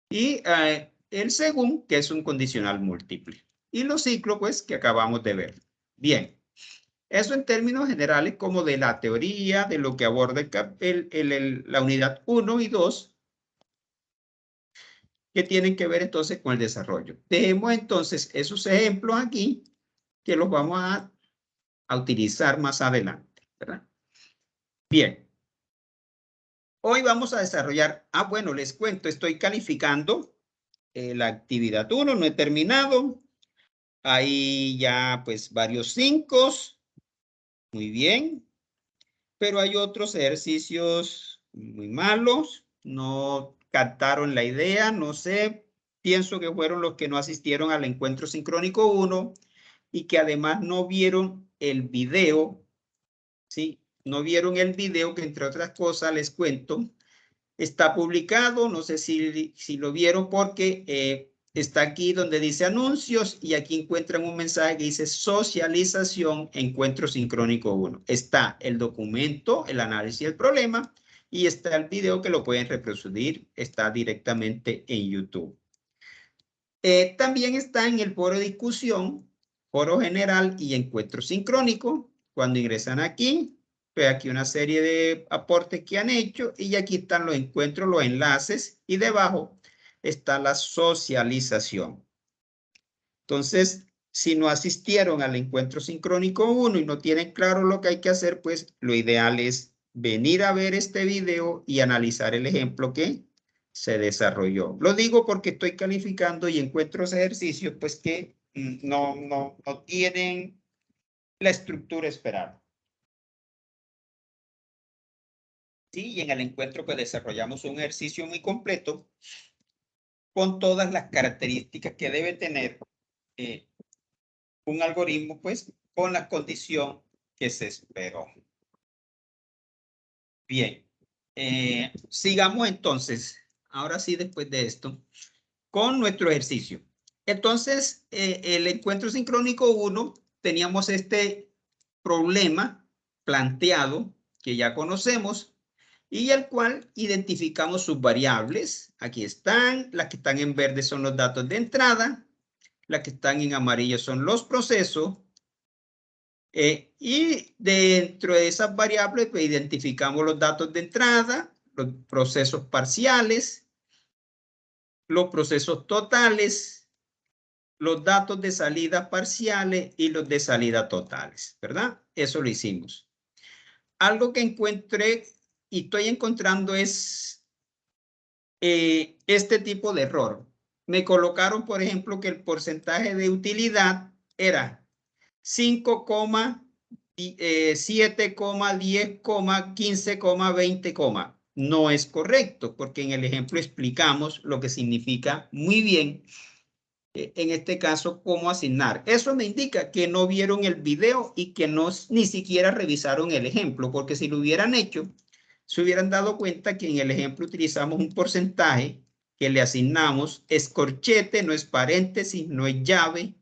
Y el según, que es un condicional múltiple. Y los ciclos, pues, que acabamos de ver. Bien, eso en términos generales como de la teoría, de lo que aborda la unidad 1 y 2, que tienen que ver entonces con el desarrollo. Dejemos entonces esos ejemplos aquí, que los vamos a utilizar más adelante, ¿verdad? Bien. Hoy vamos a desarrollar, bueno, les cuento, estoy calificando la actividad 1, no he terminado. Hay ya pues varios 5. Muy bien. pero hay otros ejercicios muy malos, no captaron la idea, no sé, pienso que fueron los que no asistieron al encuentro sincrónico 1 y que además no vieron el video, ¿sí? No vieron el video que entre otras cosas les cuento, está publicado, no sé si lo vieron porque está aquí donde dice anuncios y aquí encuentran un mensaje que dice socialización, encuentro sincrónico 1. Está el documento, el análisis del problema y está el video que lo pueden reproducir, está directamente en YouTube. También está en el foro de discusión, foro general y encuentro sincrónico. Cuando ingresan aquí, ve aquí una serie de aportes que han hecho y aquí están los encuentros, los enlaces y debajo está la socialización. Entonces, si no asistieron al encuentro sincrónico 1 y no tienen claro lo que hay que hacer, pues lo ideal es venir a ver este video y analizar el ejemplo que se desarrolló. Lo digo porque estoy calificando y encuentro ejercicios pues que no tienen la estructura esperada. Sí, y en el encuentro pues desarrollamos un ejercicio muy completo con todas las características que debe tener un algoritmo pues con la condición que se esperó. Bien, sigamos entonces, ahora sí después de esto, con nuestro ejercicio. Entonces, el encuentro sincrónico 1, teníamos este problema planteado que ya conocemos y el cual identificamos sus variables. Aquí están, las que están en verde son los datos de entrada, las que están en amarillo son los procesos. Y dentro de esas variables, pues, identificamos los datos de entrada, los procesos parciales, los procesos totales, los datos de salida parciales y los de salida totales, ¿verdad? Eso lo hicimos. Algo que encontré y estoy encontrando es este tipo de error. Me colocaron, por ejemplo, que el porcentaje de utilidad era 5, 7, 10, 15, 20, no es correcto porque en el ejemplo explicamos lo que significa muy bien, en este caso, cómo asignar. Eso me indica que no vieron el video y que no ni siquiera revisaron el ejemplo, porque si lo hubieran hecho, se hubieran dado cuenta que en el ejemplo utilizamos un porcentaje que le asignamos, es corchete, no es paréntesis, no es llave,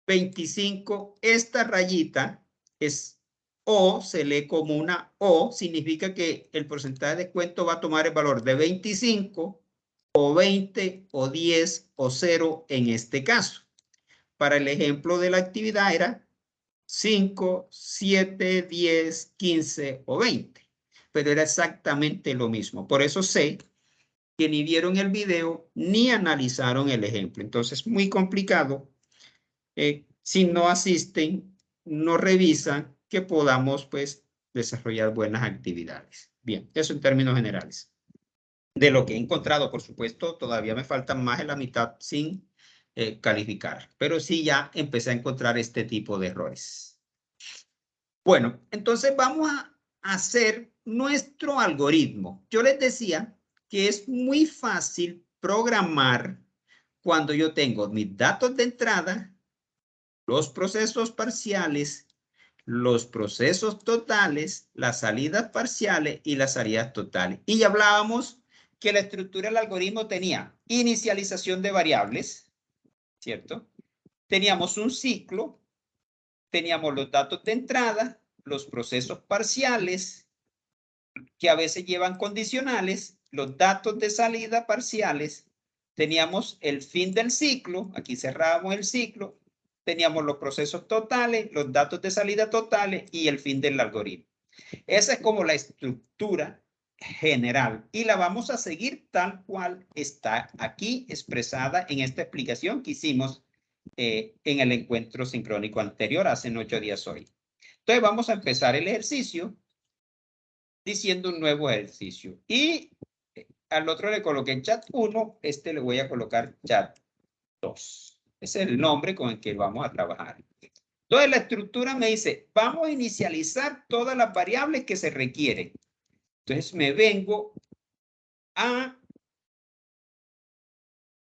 25, esta rayita es O, se lee como una O, significa que el porcentaje de descuento va a tomar el valor de 25 o 20 o 10 o 0 en este caso. Para el ejemplo de la actividad era 5, 7, 10, 15 o 20, pero era exactamente lo mismo. Por eso sé que ni vieron el video ni analizaron el ejemplo. Entonces, muy complicado. Si no asisten, no revisan, que podamos pues desarrollar buenas actividades. Bien, eso en términos generales. De lo que he encontrado, por supuesto, todavía me faltan más de la mitad sin calificar, pero sí ya empecé a encontrar este tipo de errores. Bueno, entonces vamos a hacer nuestro algoritmo. Yo les decía que es muy fácil programar cuando yo tengo mis datos de entrada, los procesos parciales, los procesos totales, las salidas parciales y las salidas totales. Y ya hablábamos que la estructura del algoritmo tenía inicialización de variables, ¿cierto? Teníamos un ciclo, teníamos los datos de entrada, los procesos parciales, que a veces llevan condicionales, los datos de salida parciales, teníamos el fin del ciclo, aquí cerrábamos el ciclo, teníamos los procesos totales, los datos de salida totales y el fin del algoritmo. Esa es como la estructura general y la vamos a seguir tal cual está aquí expresada en esta explicación que hicimos en el encuentro sincrónico anterior hace 8 días hoy. Entonces vamos a empezar el ejercicio diciendo un nuevo ejercicio y al otro le coloqué chat 1, este le voy a colocar chat 2. Ese es el nombre con el que vamos a trabajar. Entonces la estructura me dice, vamos a inicializar todas las variables que se requieren. Entonces me vengo a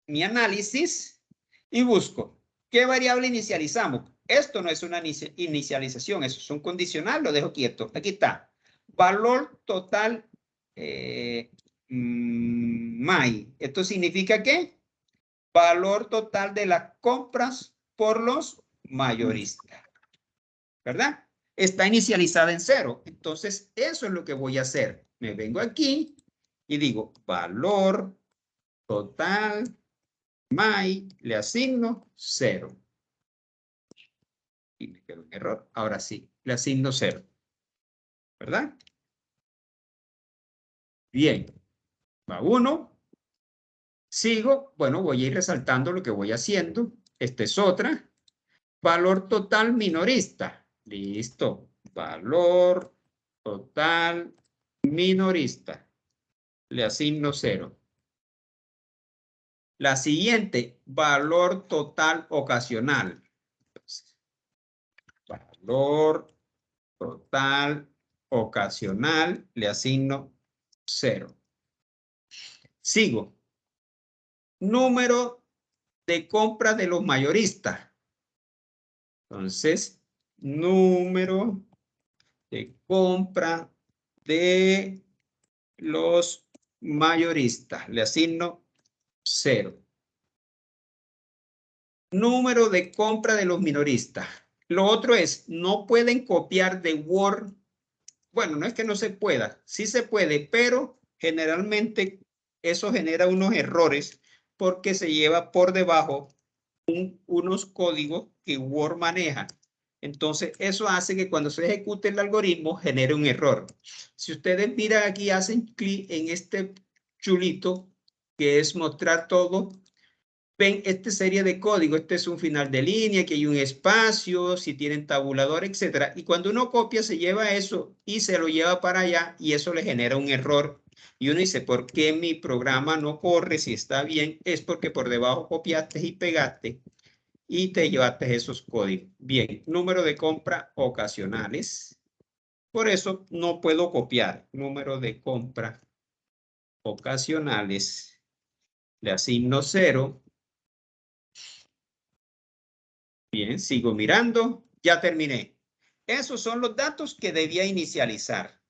mi análisis y busco qué variable inicializamos. Esto no es una inicialización, eso es un condicional, lo dejo quieto. Aquí está. Valor total MAI. ¿Esto significa qué? Valor total de las compras por los mayoristas. ¿Verdad? Está inicializada en 0. Entonces, eso es lo que voy a hacer. Me vengo aquí y digo valor total MAI, le asigno 0. Y me quedó un error. Ahora sí, le asigno 0. ¿Verdad? Bien. Va 1. Sigo. Bueno, voy a ir resaltando lo que voy haciendo. Esta es otra. Valor total minorista. Listo. Valor total minorista. Le asigno 0. La siguiente, valor total ocasional. Valor total ocasional, le asigno 0. Sigo. Número de compras de los mayoristas. Entonces, número de compra de los mayoristas, le asigno 0. Número de compra de los minoristas. Lo otro es, no pueden copiar de Word. Bueno, no es que no se pueda, sí se puede, pero generalmente eso genera unos errores porque se lleva por debajo unos códigos que Word maneja. Entonces, eso hace que cuando se ejecute el algoritmo genere un error. Si ustedes miran aquí, hacen clic en este chulito que es mostrar todo. Ven esta serie de código, este es un final de línea, que hay un espacio, si tienen tabulador, etcétera. Y cuando uno copia, se lleva eso y se lo lleva para allá y eso le genera un error. Y uno dice, ¿por qué mi programa no corre si está bien? Es porque por debajo copiaste y pegaste y te llevaste esos códigos. Bien, número de compra ocasionales. Por eso no puedo copiar. Número de compra ocasionales. Le asigno 0. Bien, sigo mirando. Ya terminé. Esos son los datos que debía inicializar.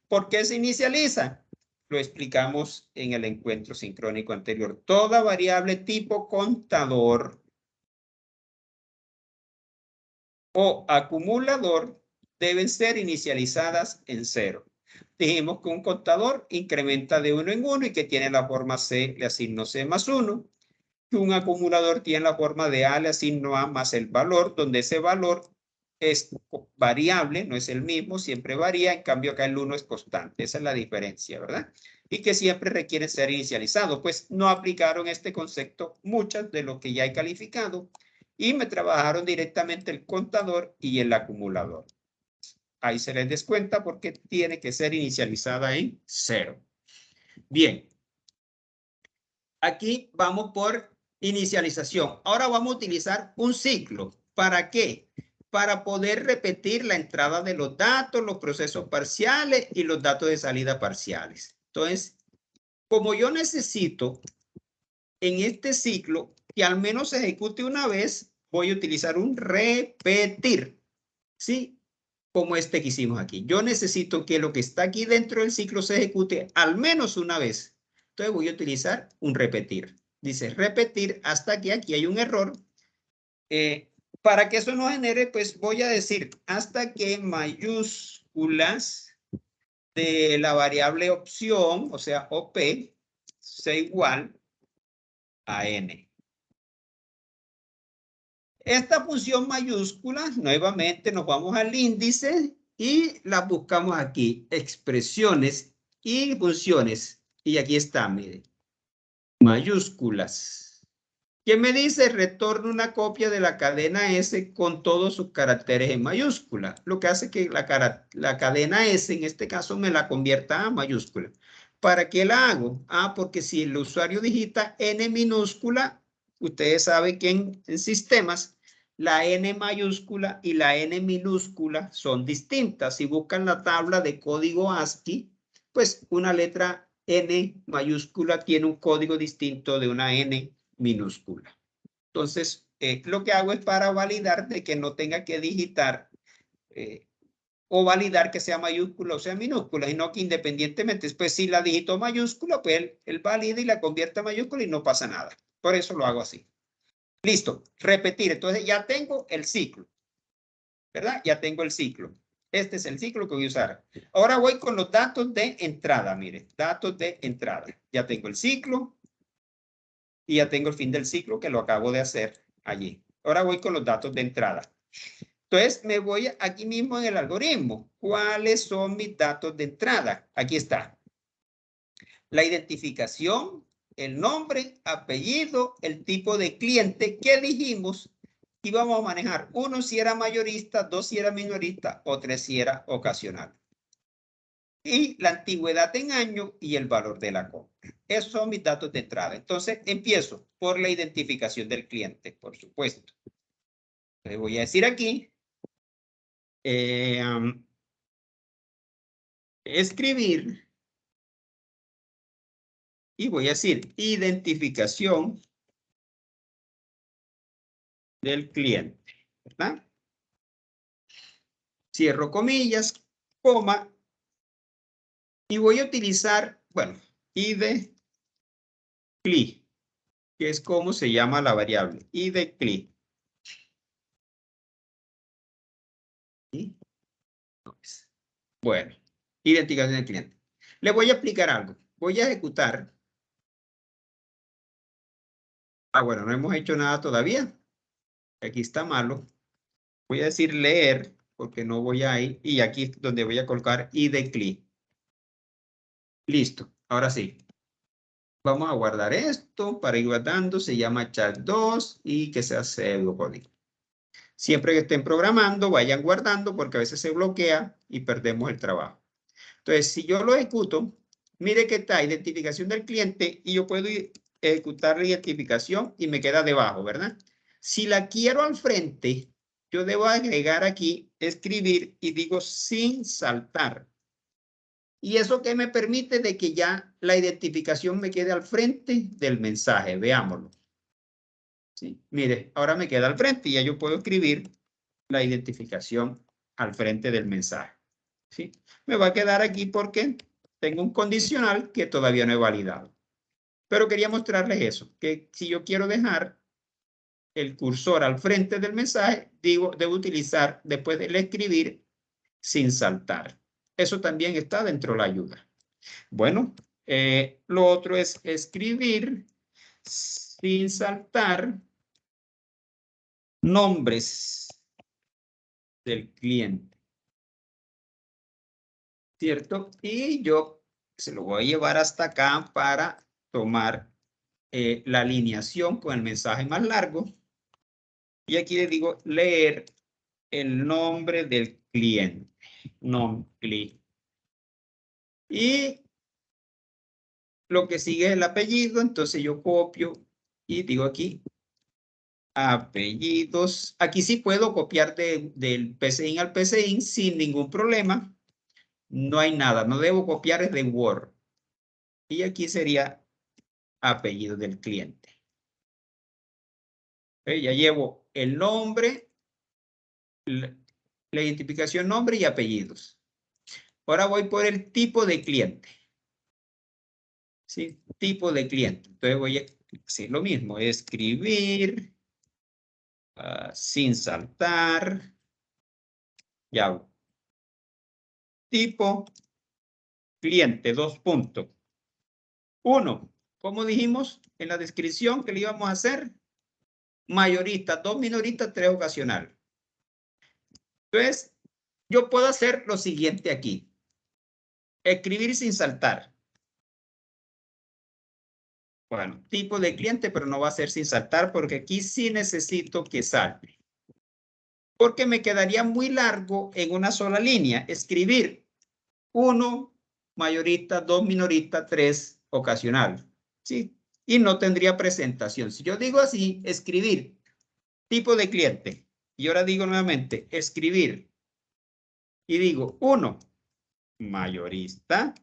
¿Por qué se inicializa? Lo explicamos en el encuentro sincrónico anterior. Toda variable tipo contador o acumulador deben ser inicializadas en 0. Dijimos que un contador incrementa de 1 en 1 y que tiene la forma C, le asigno C más 1. Que un acumulador tiene la forma de A, le asigno A más el valor, donde ese valor es variable, no es el mismo, siempre varía, en cambio acá el 1 es constante. Esa es la diferencia, ¿verdad? Y que siempre requiere ser inicializado. Pues no aplicaron este concepto muchas de los que ya he calificado y me trabajaron directamente el contador y el acumulador. Ahí se les descuenta porque tiene que ser inicializada en 0. Bien. Aquí vamos por inicialización. Ahora vamos a utilizar un ciclo. ¿Para qué? Para poder repetir la entrada de los datos, los procesos parciales y los datos de salida parciales. Entonces, como yo necesito en este ciclo que al menos se ejecute una vez, voy a utilizar un repetir. ¿Sí? Como este que hicimos aquí. Yo necesito que lo que está aquí dentro del ciclo se ejecute al menos una vez. Entonces voy a utilizar un repetir. Dice repetir hasta que aquí hay un error. Para que eso no genere, pues voy a decir hasta que mayúsculas de la variable opción, o sea, OP, sea igual a N. Esta función mayúscula, nuevamente nos vamos al índice y la buscamos aquí, expresiones y funciones. Y aquí está, mire, mayúsculas. ¿Qué me dice? Retorna una copia de la cadena S con todos sus caracteres en mayúscula. Lo que hace que la cadena S, en este caso, me la convierta a mayúscula. ¿Para qué la hago? Porque si el usuario digita N minúscula, ustedes saben que en sistemas la N mayúscula y la N minúscula son distintas. Si buscan la tabla de código ASCII, pues una letra N mayúscula tiene un código distinto de una N minúscula. Entonces, lo que hago es para validar de que no tenga que digitar o validar que sea mayúscula o sea minúscula, sino que independientemente, después si la digito mayúscula, pues él valida y la convierte a mayúscula y no pasa nada. Por eso lo hago así. Listo, repetir. Entonces ya tengo el ciclo, ¿verdad? Ya tengo el ciclo. Este es el ciclo que voy a usar. Ahora voy con los datos de entrada, mire, datos de entrada. Ya tengo el ciclo y ya tengo el fin del ciclo que lo acabo de hacer allí. Ahora voy con los datos de entrada. Entonces me voy aquí mismo en el algoritmo. ¿Cuáles son mis datos de entrada? Aquí está. La identificación, el nombre, apellido, el tipo de cliente que dijimos y vamos a manejar. 1 si era mayorista, 2 si era minorista o 3 si era ocasional. Y la antigüedad en año y el valor de la compra. Esos son mis datos de entrada. Entonces empiezo por la identificación del cliente, por supuesto. Le voy a decir aquí. Escribir y voy a decir identificación del cliente, ¿verdad? Cierro comillas, coma, y voy a utilizar, bueno, id CLI, que es como se llama la variable, id CLI. ¿Sí? Bueno, identificación del cliente. Le voy a explicar algo. Voy a ejecutar. Bueno, no hemos hecho nada todavía. Aquí está malo. Voy a decir leer, porque no voy a ir, y aquí es donde voy a colocar id CLI. Listo, ahora sí. Vamos a guardar esto para ir guardando. Se llama chat 2 y que sea pseudocódigo. Siempre que estén programando, vayan guardando porque a veces se bloquea y perdemos el trabajo. Entonces, si yo lo ejecuto, mire que está identificación del cliente y yo puedo ejecutar la identificación y me queda debajo, ¿verdad? Si la quiero al frente, yo debo agregar aquí, escribir y digo sin saltar. Y eso que me permite de que ya la identificación me quede al frente del mensaje. Veámoslo. ¿Sí? Mire, ahora me queda al frente y ya yo puedo escribir la identificación al frente del mensaje. ¿Sí? Me va a quedar aquí porque tengo un condicional que todavía no he validado. Pero quería mostrarles eso, que si yo quiero dejar el cursor al frente del mensaje, debo utilizar después del escribir sin saltar. Eso también está dentro de la ayuda. Bueno, lo otro es escribir sin saltar nombres del cliente, ¿cierto? Y yo se lo voy a llevar hasta acá para tomar la alineación con el mensaje más largo. Y aquí le digo leer el nombre del cliente. Nombre. Y lo que sigue es el apellido, entonces yo copio y digo aquí apellidos. Aquí sí puedo copiar del PCIN al PCIN sin ningún problema. No hay nada, no debo copiar es de Word. Y aquí sería apellido del cliente. Ya llevo el nombre, la identificación, nombre y apellidos. Ahora voy por el tipo de cliente. ¿Sí? Tipo de cliente. Entonces voy a hacer lo mismo, escribir sin saltar. Ya hago. Tipo cliente, 2 puntos. 1, como dijimos en la descripción que le íbamos a hacer, mayorista, 2 minoristas, 3 ocasional. Entonces, yo puedo hacer lo siguiente aquí. Escribir sin saltar. Bueno, tipo de cliente, pero no va a ser sin saltar porque aquí sí necesito que salte. Porque me quedaría muy largo en una sola línea. Escribir 1 mayorista, 2 minorista, 3 ocasional. ¿Sí? Y no tendría presentación. Si yo digo así, escribir tipo de cliente, Y ahora digo nuevamente, escribir. Y digo, 1, mayorista.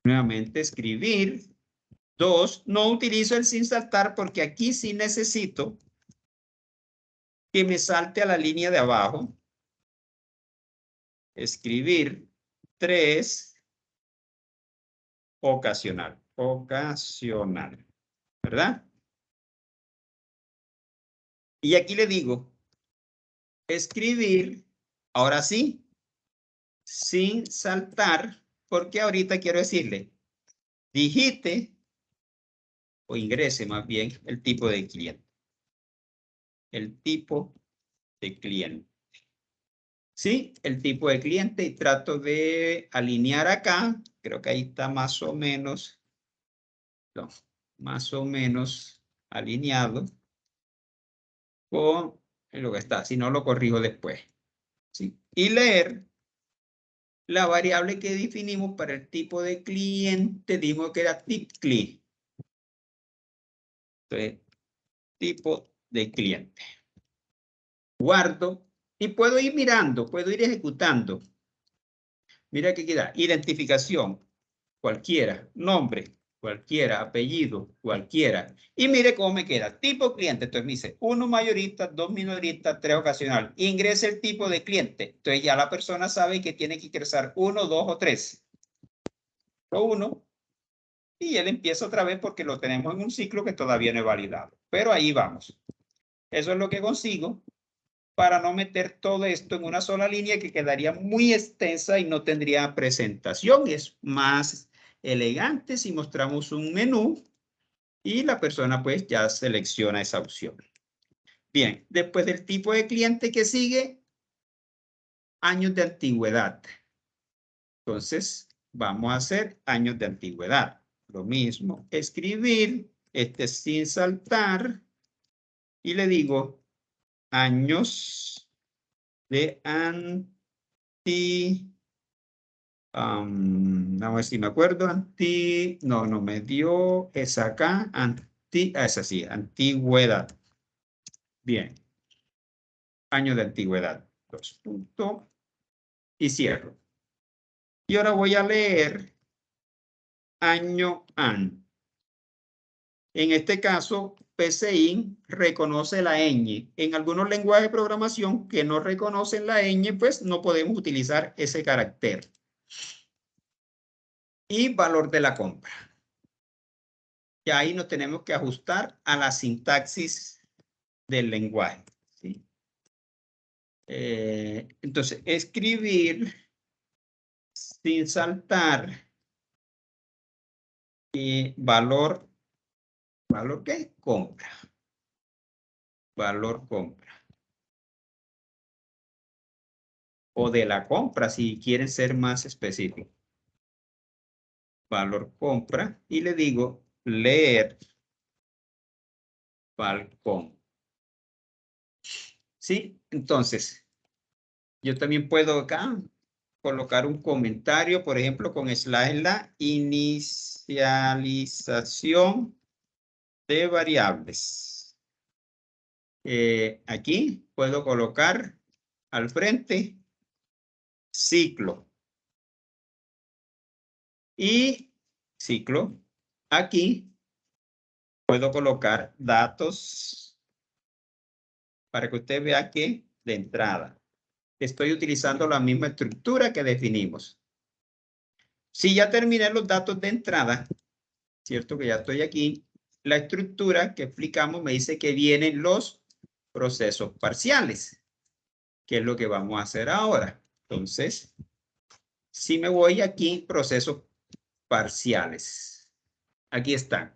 Nuevamente escribir. 2, no utilizo el sin saltar porque aquí sí necesito que me salte a la línea de abajo. Escribir. 3, ocasional. Ocasional. ¿Verdad? Y aquí le digo, escribir, ahora sí, sin saltar, porque ahorita quiero decirle, digite o ingrese más bien el tipo de cliente. El tipo de cliente. ¿Sí? El tipo de cliente y trato de alinear acá. Creo que ahí está más o menos. No, más o menos alineado con lo que está. Si no, lo corrijo después. ¿Sí? Y leer la variable que definimos para el tipo de cliente. Dimos que era TipCli. Entonces, tipo de cliente. Guardo y puedo ir mirando, puedo ir ejecutando. Mira que queda identificación, cualquiera, nombre, cualquiera, apellido, cualquiera. Y mire cómo me queda. Tipo cliente. Entonces me dice 1 mayorista, 2 minorista, 3 ocasional. Ingrese el tipo de cliente. Entonces ya la persona sabe que tiene que ingresar 1, 2 o 3. O 1. Y él empieza otra vez porque lo tenemos en un ciclo que todavía no he validado. Pero ahí vamos. Eso es lo que consigo para no meter todo esto en una sola línea que quedaría muy extensa y no tendría presentación. Es más elegante si mostramos un menú y la persona pues ya selecciona esa opción. Bien, después del tipo de cliente que sigue, años de antigüedad. Entonces, vamos a hacer años de antigüedad. Lo mismo, escribir, sin saltar, y le digo años de vamos a ver si me acuerdo, no me dio, es acá, es así, antigüedad. Bien, año de antigüedad, 2 puntos, y cierro. Y ahora voy a leer año an. En este caso, PCIN reconoce la ñ. En algunos lenguajes de programación que no reconocen la ñ, pues no podemos utilizar ese carácter. Y valor de la compra. Y ahí nos tenemos que ajustar a la sintaxis del lenguaje. ¿Sí? Entonces, escribir sin saltar y ¿valor qué? Compra. Valor compra. O de la compra, si quieren ser más específicos. Valor compra. Y le digo leer balcón. ¿Sí? Entonces, yo también puedo acá colocar un comentario, por ejemplo, con slash la inicialización de variables. Aquí puedo colocar al frente ciclo. Y ciclo. Aquí puedo colocar datos para que usted vea que de entrada estoy utilizando la misma estructura que definimos. Si ya terminé los datos de entrada, cierto que ya estoy aquí, la estructura que explicamos me dice que vienen los procesos parciales, que es lo que vamos a hacer ahora. Entonces, si me voy aquí, procesos parciales. Aquí están.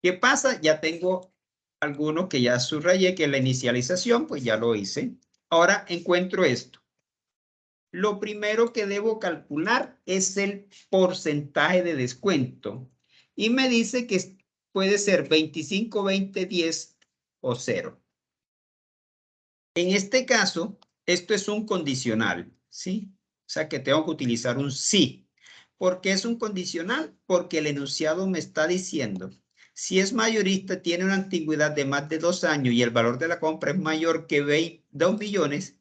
¿Qué pasa? Ya tengo algunos que ya subrayé, que la inicialización, pues ya lo hice. Ahora encuentro esto. Lo primero que debo calcular es el porcentaje de descuento. Y me dice que puede ser 25, 20, 10 o 0. En este caso, esto es un condicional, ¿sí? O sea que tengo que utilizar un sí. ¿Por qué es un condicional? Porque el enunciado me está diciendo, Si es mayorista, tiene una antigüedad de más de 2 años y el valor de la compra es mayor que 2 millones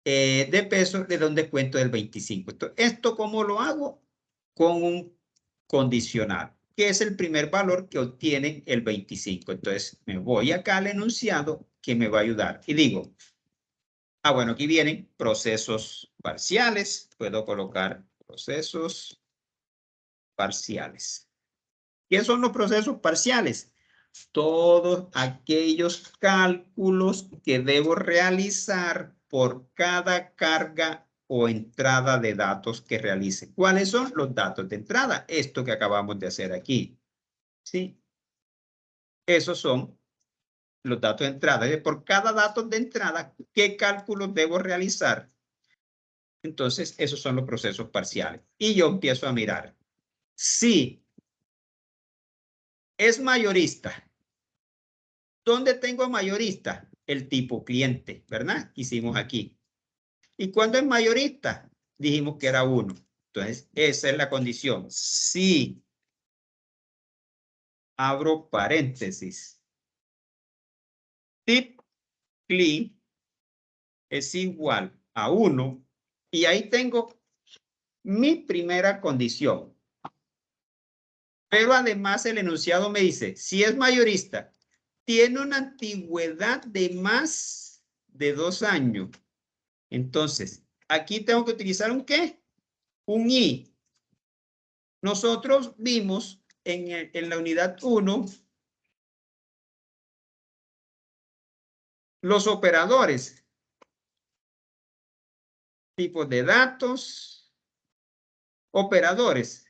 de pesos, le da un descuento del 25. Entonces, ¿esto cómo lo hago? Con un condicional, que es el primer valor que obtiene el 25. Entonces, me voy acá al enunciado que me va a ayudar. Y digo, bueno, aquí vienen procesos parciales. Puedo colocar procesos parciales. ¿Qué son los procesos parciales? Todos aquellos cálculos que debo realizar por cada carga o entrada de datos que realice. ¿Cuáles son los datos de entrada? Esto que acabamos de hacer aquí. ¿Sí? Esos son los datos de entrada. Por cada dato de entrada, ¿qué cálculos debo realizar? Entonces, esos son los procesos parciales. Y yo empiezo a mirar. Si es mayorista, ¿dónde tengo mayorista? El tipo cliente, ¿verdad? Hicimos aquí. ¿Y cuándo es mayorista? Dijimos que era 1. Entonces, esa es la condición. Si abro paréntesis, tip cli es igual a 1 y ahí tengo mi primera condición. Pero además el enunciado me dice, si es mayorista, tiene una antigüedad de más de 2 años. Entonces, aquí tengo que utilizar un ¿qué? Un i. Nosotros vimos en la unidad 1 los operadores, tipos de datos, operadores,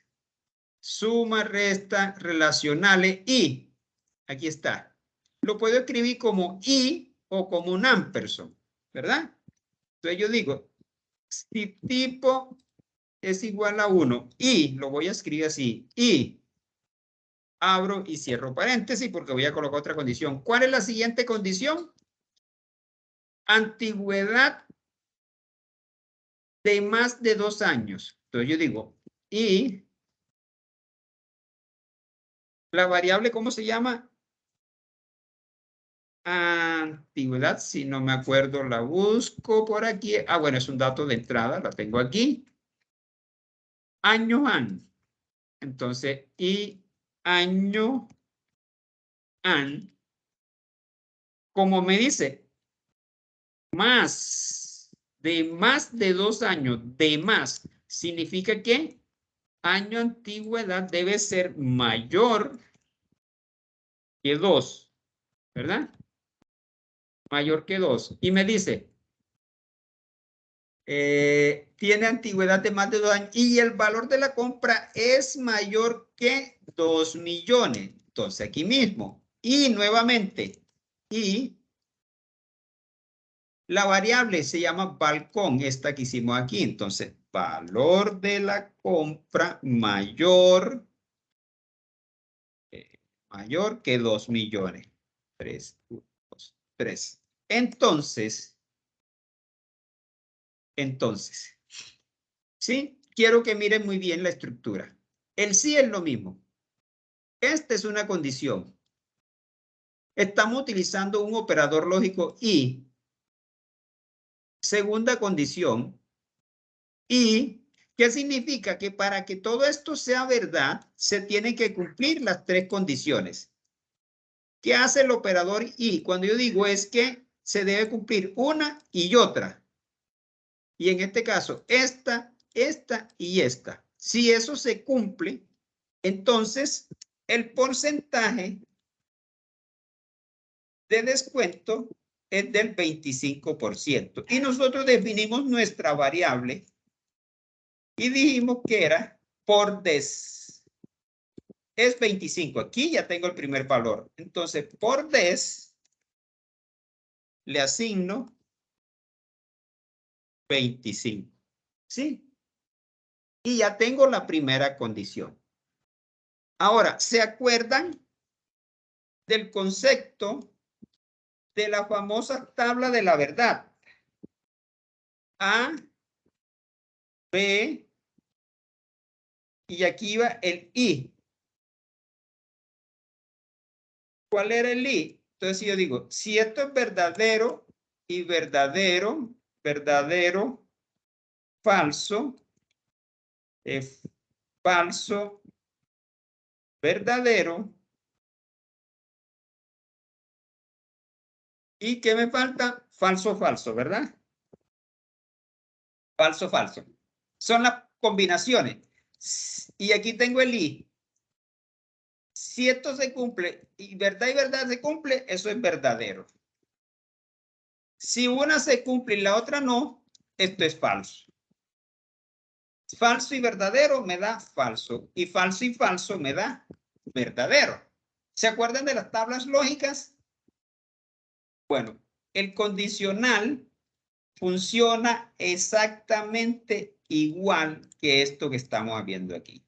suma, resta, relacionales y, aquí está, lo puedo escribir como y o como un ampersand, ¿verdad? Entonces yo digo, si tipo es igual a 1 y, lo voy a escribir así, y abro y cierro paréntesis porque voy a colocar otra condición. ¿Cuál es la siguiente condición? Antigüedad de más de 2 años. Entonces yo digo, y la variable, ¿cómo se llama? Antigüedad, si no me acuerdo, la busco por aquí. Bueno, es un dato de entrada, la tengo aquí. Año an. Entonces, y año an, como me dice, más de 2 años, de más, significa que año antigüedad debe ser mayor que 2, ¿verdad? Mayor que 2. Y me dice, tiene antigüedad de más de 2 años y el valor de la compra es mayor que 2 millones. Entonces, aquí mismo. Y nuevamente, y la variable se llama balcón, esta que hicimos aquí. Entonces, valor de la compra mayor, mayor que 2 millones. 3, 2, 3. Entonces, ¿sí? Quiero que miren muy bien la estructura. El sí es lo mismo. Esta es una condición. Estamos utilizando un operador lógico y. Segunda condición. Y, ¿qué significa? Que para que todo esto sea verdad, se tienen que cumplir las 3 condiciones. ¿Qué hace el operador y? Cuando yo digo es que se debe cumplir una y otra. Y en este caso, esta y esta. Si eso se cumple, entonces el porcentaje de descuento es del 25%. Y nosotros definimos nuestra variable y dijimos que era por des. Es 25. Aquí ya tengo el primer valor. Entonces, por des le asigno 25. ¿Sí? Y ya tengo la primera condición. Ahora, ¿se acuerdan del concepto de la famosa tabla de la verdad? A, B, y aquí va el I. ¿Cuál era el I? Entonces, si yo digo, si esto es verdadero y verdadero, verdadero, falso, falso, verdadero. ¿Y qué me falta? Falso, falso, ¿verdad? Falso, falso. Son las combinaciones. Y aquí tengo el I. Si esto se cumple y verdad se cumple, eso es verdadero. Si una se cumple y la otra no, esto es falso. Falso y verdadero me da falso. Y falso me da verdadero. ¿Se acuerdan de las tablas lógicas? Bueno, el condicional funciona exactamente igual que esto que estamos viendo aquí.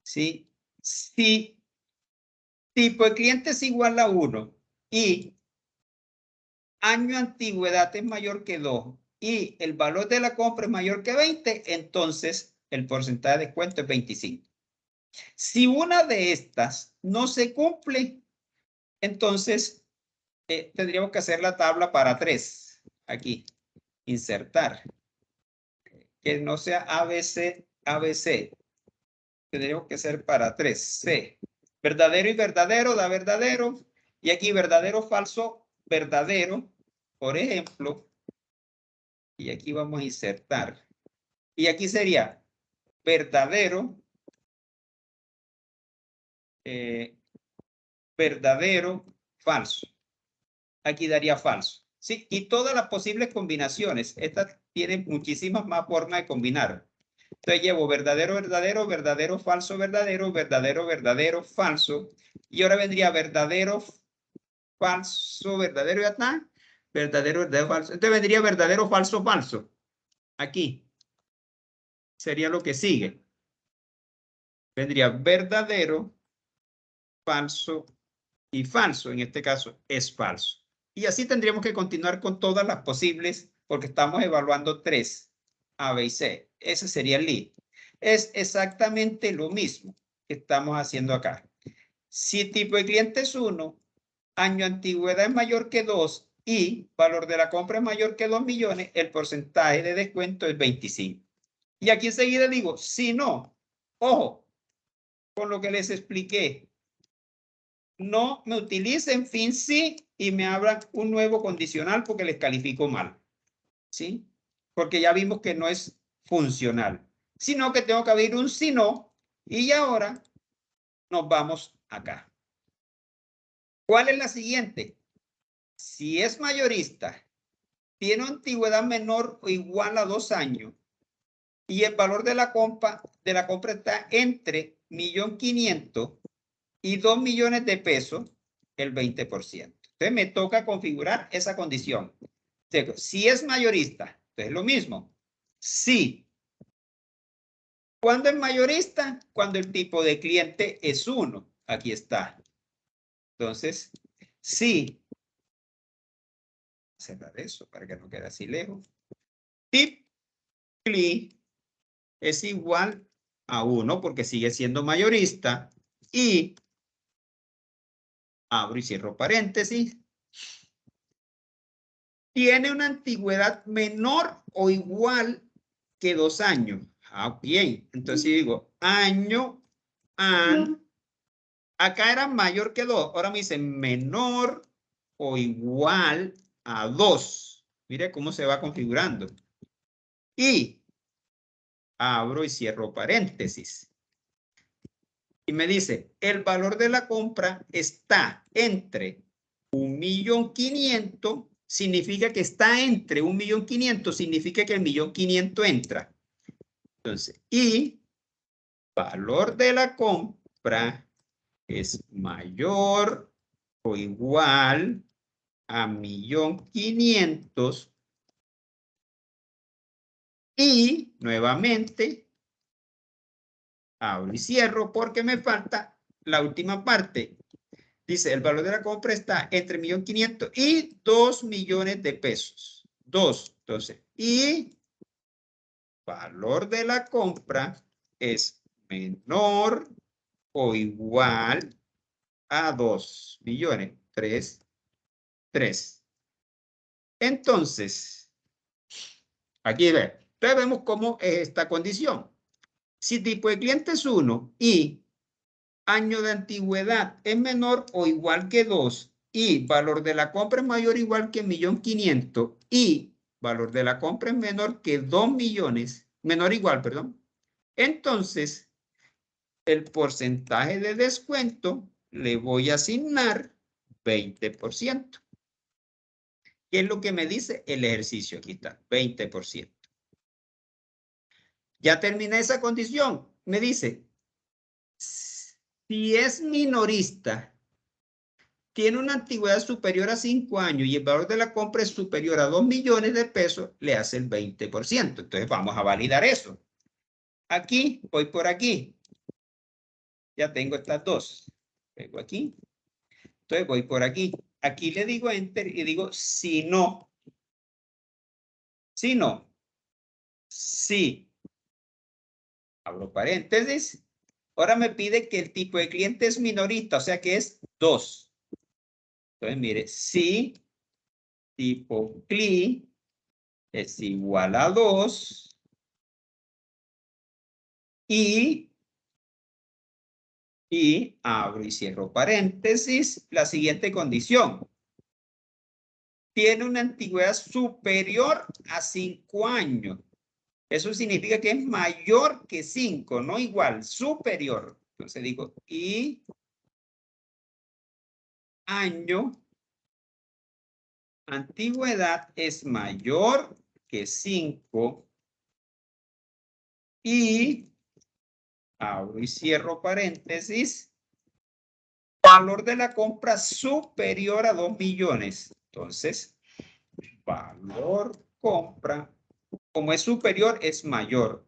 ¿Sí? Si tipo de cliente es igual a 1 y año de antigüedad es mayor que 2 y el valor de la compra es mayor que 20, entonces el porcentaje de descuento es 25. Si una de estas no se cumple, entonces tendríamos que hacer la tabla para 3. Aquí, insertar. Que no sea ABC, ABC. Tendríamos que hacer para 3. C. Verdadero y verdadero da verdadero. Y aquí verdadero, falso, verdadero. Por ejemplo, y aquí vamos a insertar. Y aquí sería verdadero, verdadero, falso. Aquí daría falso. Sí, y todas las posibles combinaciones. Estas tienen muchísimas más formas de combinar. Entonces llevo verdadero, verdadero, verdadero, falso, verdadero, verdadero, verdadero, falso. Y ahora vendría verdadero, falso, verdadero y acá. Verdadero, verdadero, falso. Entonces vendría verdadero, falso, falso. Aquí. Sería lo que sigue. Vendría verdadero, falso y falso. En este caso es falso. Y así tendríamos que continuar con todas las posibles porque estamos evaluando 3, A, B y C. Ese sería el I. Es exactamente lo mismo que estamos haciendo acá. Si tipo de cliente es 1, año de antigüedad es mayor que 2 y valor de la compra es mayor que 2 millones, el porcentaje de descuento es 25. Y aquí enseguida digo, si no, ojo, con lo que les expliqué, no me utilicen fin sí y me abran un nuevo condicional porque les califico mal. ¿Sí? Porque ya vimos que no es funcional, sino que tengo que abrir un si no y ahora nos vamos acá. ¿Cuál es la siguiente? Si es mayorista, tiene antigüedad menor o igual a 2 años y el valor de la compra está entre 1.500.000 y 2 millones de pesos, el 20%. Entonces me toca configurar esa condición. Si es mayorista, entonces lo mismo. Sí. ¿Cuándo es mayorista? Cuando el tipo de cliente es 1. Aquí está. Entonces, sí. Cerrar eso para que no quede así lejos. Typically es igual a 1 porque sigue siendo mayorista y abro y cierro paréntesis. Tiene una antigüedad menor o igual que 2 años. Ah, bien. Entonces digo año, acá era mayor que 2. Ahora me dice menor o igual a 2. Mire cómo se va configurando. Y abro y cierro paréntesis. Y me dice, el valor de la compra está entre 1.500.000, significa que está entre 1.500.000, significa que el 1.500.000 entra. Entonces, y valor de la compra es mayor o igual a 1.500.000 y nuevamente abro y cierro porque me falta la última parte. Dice, el valor de la compra está entre 1.500.000 y 2 millones de pesos. 2. Entonces, y valor de la compra es menor o igual a 2 millones. 3. Entonces, aquí ve. Entonces vemos cómo es esta condición. Si tipo de cliente es 1 y año de antigüedad es menor o igual que 2 y valor de la compra es mayor o igual que 1.500.000 y valor de la compra es menor que 2 millones, menor o igual, perdón. Entonces, el porcentaje de descuento le voy a asignar 20%. ¿Qué es lo que me dice el ejercicio? Aquí está, 20%. Ya terminé esa condición. Me dice, si es minorista, tiene una antigüedad superior a 5 años y el valor de la compra es superior a 2 millones de pesos, le hace el 20%. Entonces vamos a validar eso. Aquí, voy por aquí. Ya tengo estas dos. Vengo aquí. Entonces voy por aquí. Aquí le digo enter y digo si no. Si no. Si. Abro paréntesis. Ahora me pide que el tipo de cliente es minorista, o sea que es 2. Entonces mire, si tipo CLI es igual a 2 y abro y cierro paréntesis, la siguiente condición. Tiene una antigüedad superior a 5 años. Eso significa que es mayor que 5, no igual, superior. Entonces digo, y año, antigüedad es mayor que 5 y abro y cierro paréntesis, valor de la compra superior a 2 millones. Entonces, valor compra, como es superior, es mayor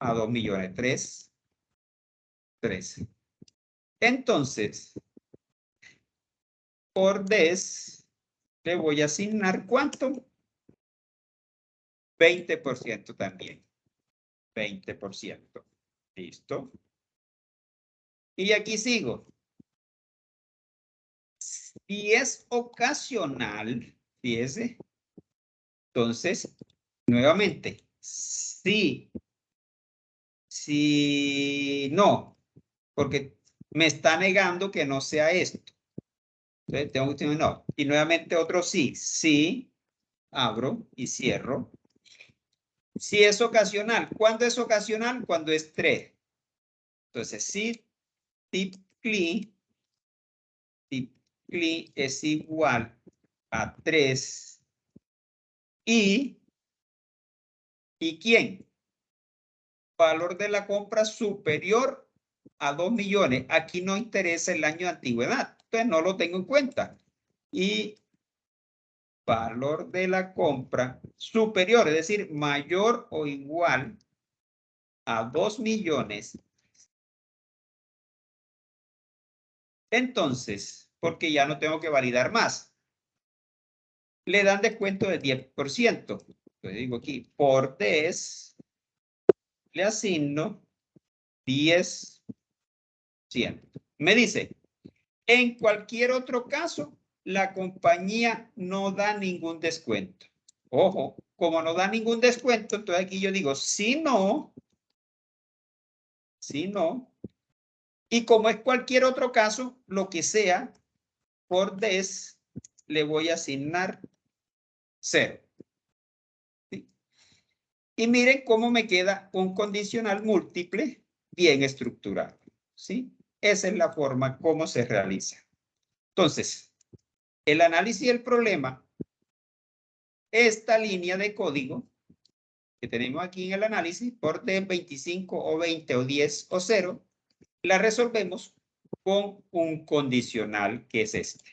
a 2 millones. 13. Entonces, por DES, le voy a asignar ¿cuánto? 20% también. 20%. ¿Listo? Y aquí sigo. Si es ocasional, fíjese, entonces, nuevamente, si no, porque me está negando que no sea esto. Entonces, tengo que decir no. Y nuevamente otro sí, abro y cierro. Si es ocasional, ¿cuándo es ocasional? Cuando es 3. Entonces, si tip CLI es igual a 3 y ¿quién? Valor de la compra superior a 2 millones. Aquí no interesa el año de antigüedad, entonces no lo tengo en cuenta. Y valor de la compra superior, es decir, mayor o igual a 2 millones. Entonces, porque ya no tengo que validar más, le dan descuento del 10%. Entonces digo aquí, por DES, le asigno 10%. Me dice, en cualquier otro caso, la compañía no da ningún descuento. Ojo, como no da ningún descuento, entonces aquí yo digo, si no, y como es cualquier otro caso, lo que sea, por DES, le voy a asignar 0. ¿Sí? Y miren cómo me queda un condicional múltiple bien estructurado. ¿Sí? Esa es la forma como se realiza. Entonces, el análisis del problema, esta línea de código que tenemos aquí en el análisis, por D 25 o 20 o 10 o 0, la resolvemos con un condicional que es este.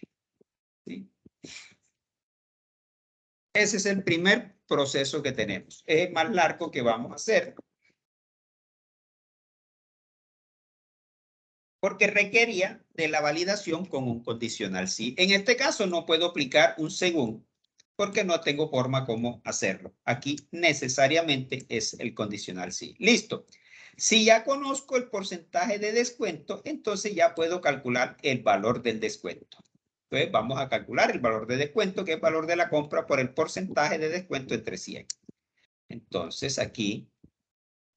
¿Sí? Ese es el primer proceso que tenemos. Es el más largo que vamos a hacer. Porque requería de la validación con un condicional sí. En este caso no puedo aplicar un según, porque no tengo forma cómo hacerlo. Aquí necesariamente es el condicional sí. Listo. Si ya conozco el porcentaje de descuento, entonces ya puedo calcular el valor del descuento. Entonces vamos a calcular el valor de descuento, que es el valor de la compra por el porcentaje de descuento entre 100. Entonces aquí,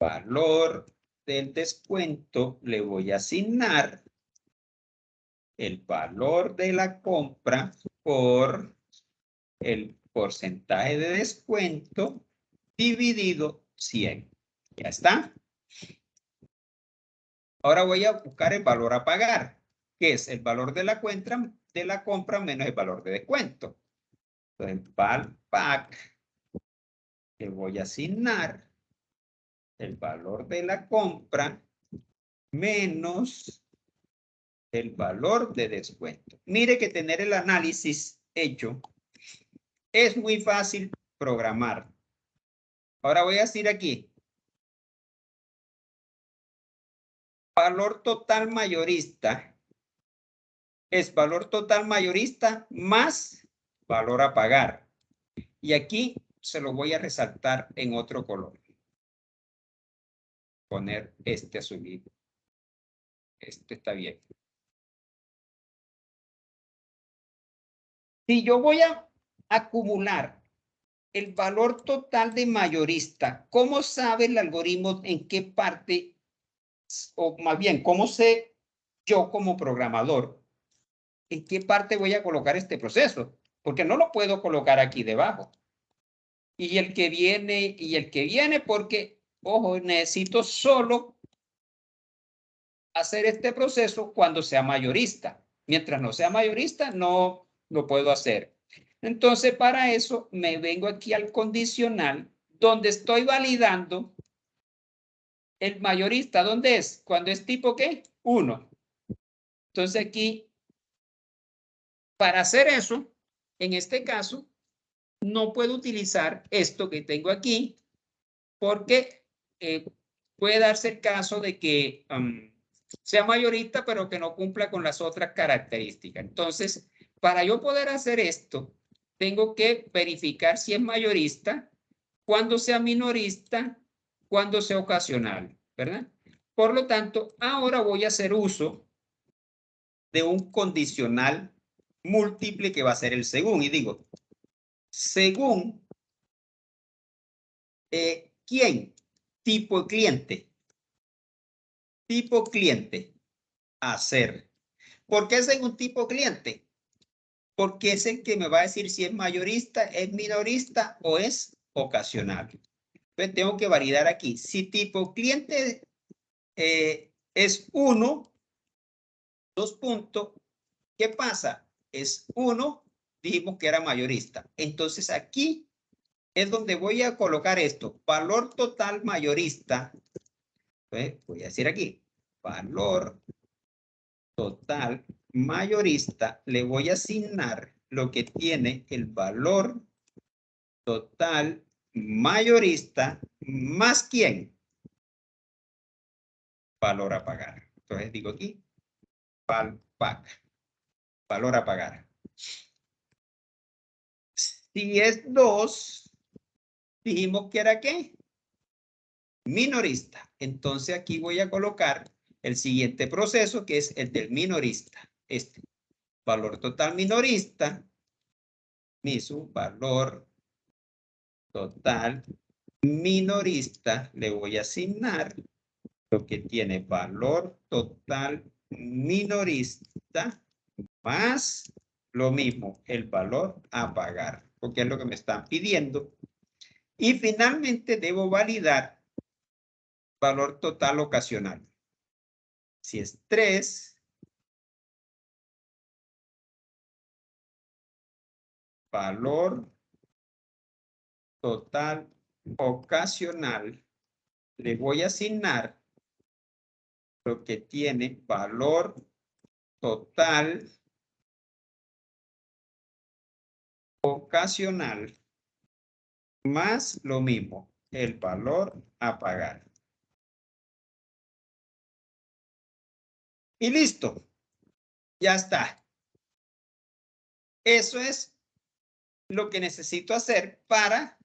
valor del descuento, le voy a asignar el valor de la compra por el porcentaje de descuento dividido 100. Ya está. Ahora voy a buscar el valor a pagar, que es el valor de la compra menos el valor de descuento. Entonces, ValPAC, le voy a asignar el valor de la compra menos el valor de descuento. Mire que tener el análisis hecho es muy fácil programar. Ahora voy a decir aquí, valor total mayorista es valor total mayorista más valor a pagar. Y aquí se lo voy a resaltar en otro color. Poner este azulito. Este está bien. Si yo voy a acumular el valor total de mayorista, ¿cómo sabe el algoritmo en qué parte, o más bien, cómo sé yo como programador, en qué parte voy a colocar este proceso? Porque no lo puedo colocar aquí debajo. Y el que viene, porque, ojo, necesito solo hacer este proceso cuando sea mayorista. Mientras no sea mayorista, no lo puedo hacer. Entonces, para eso me vengo aquí al condicional, donde estoy validando el mayorista. ¿Dónde es? Cuando es tipo ¿qué? 1. Entonces aquí, para hacer eso, en este caso, no puedo utilizar esto que tengo aquí, porque puede darse el caso de que sea mayorista, pero que no cumpla con las otras características. Entonces, para yo poder hacer esto, tengo que verificar si es mayorista, cuando sea minorista, cuando sea ocasional, ¿verdad? Por lo tanto, ahora voy a hacer uso de un condicional múltiple que va a ser el según. Y digo, según ¿quién? Tipo cliente. Tipo cliente. Hacer. ¿Por qué según tipo cliente? Porque es el que me va a decir si es mayorista, es minorista o es ocasional. Entonces tengo que validar aquí. Si tipo cliente es 1, 2 puntos, ¿qué pasa? Es 1, dijimos que era mayorista. Entonces aquí es donde voy a colocar esto. Valor total mayorista. Voy a decir aquí. Valor total mayorista, le voy a asignar lo que tiene el valor total mayorista más ¿quién? Valor a pagar. Entonces digo aquí, ValPAC, valor a pagar. Si es 2, dijimos que era ¿qué? Minorista. Entonces aquí voy a colocar el siguiente proceso, que es el del minorista. Este, valor total minorista, su valor total minorista, le voy a asignar lo que tiene valor total minorista más lo mismo, el valor a pagar, porque es lo que me están pidiendo. Y finalmente debo validar valor total ocasional. Si es 3, valor total ocasional, le voy a asignar lo que tiene valor total ocasional más lo mismo, el valor a pagar. Y listo, ya está. Eso es lo que necesito hacer para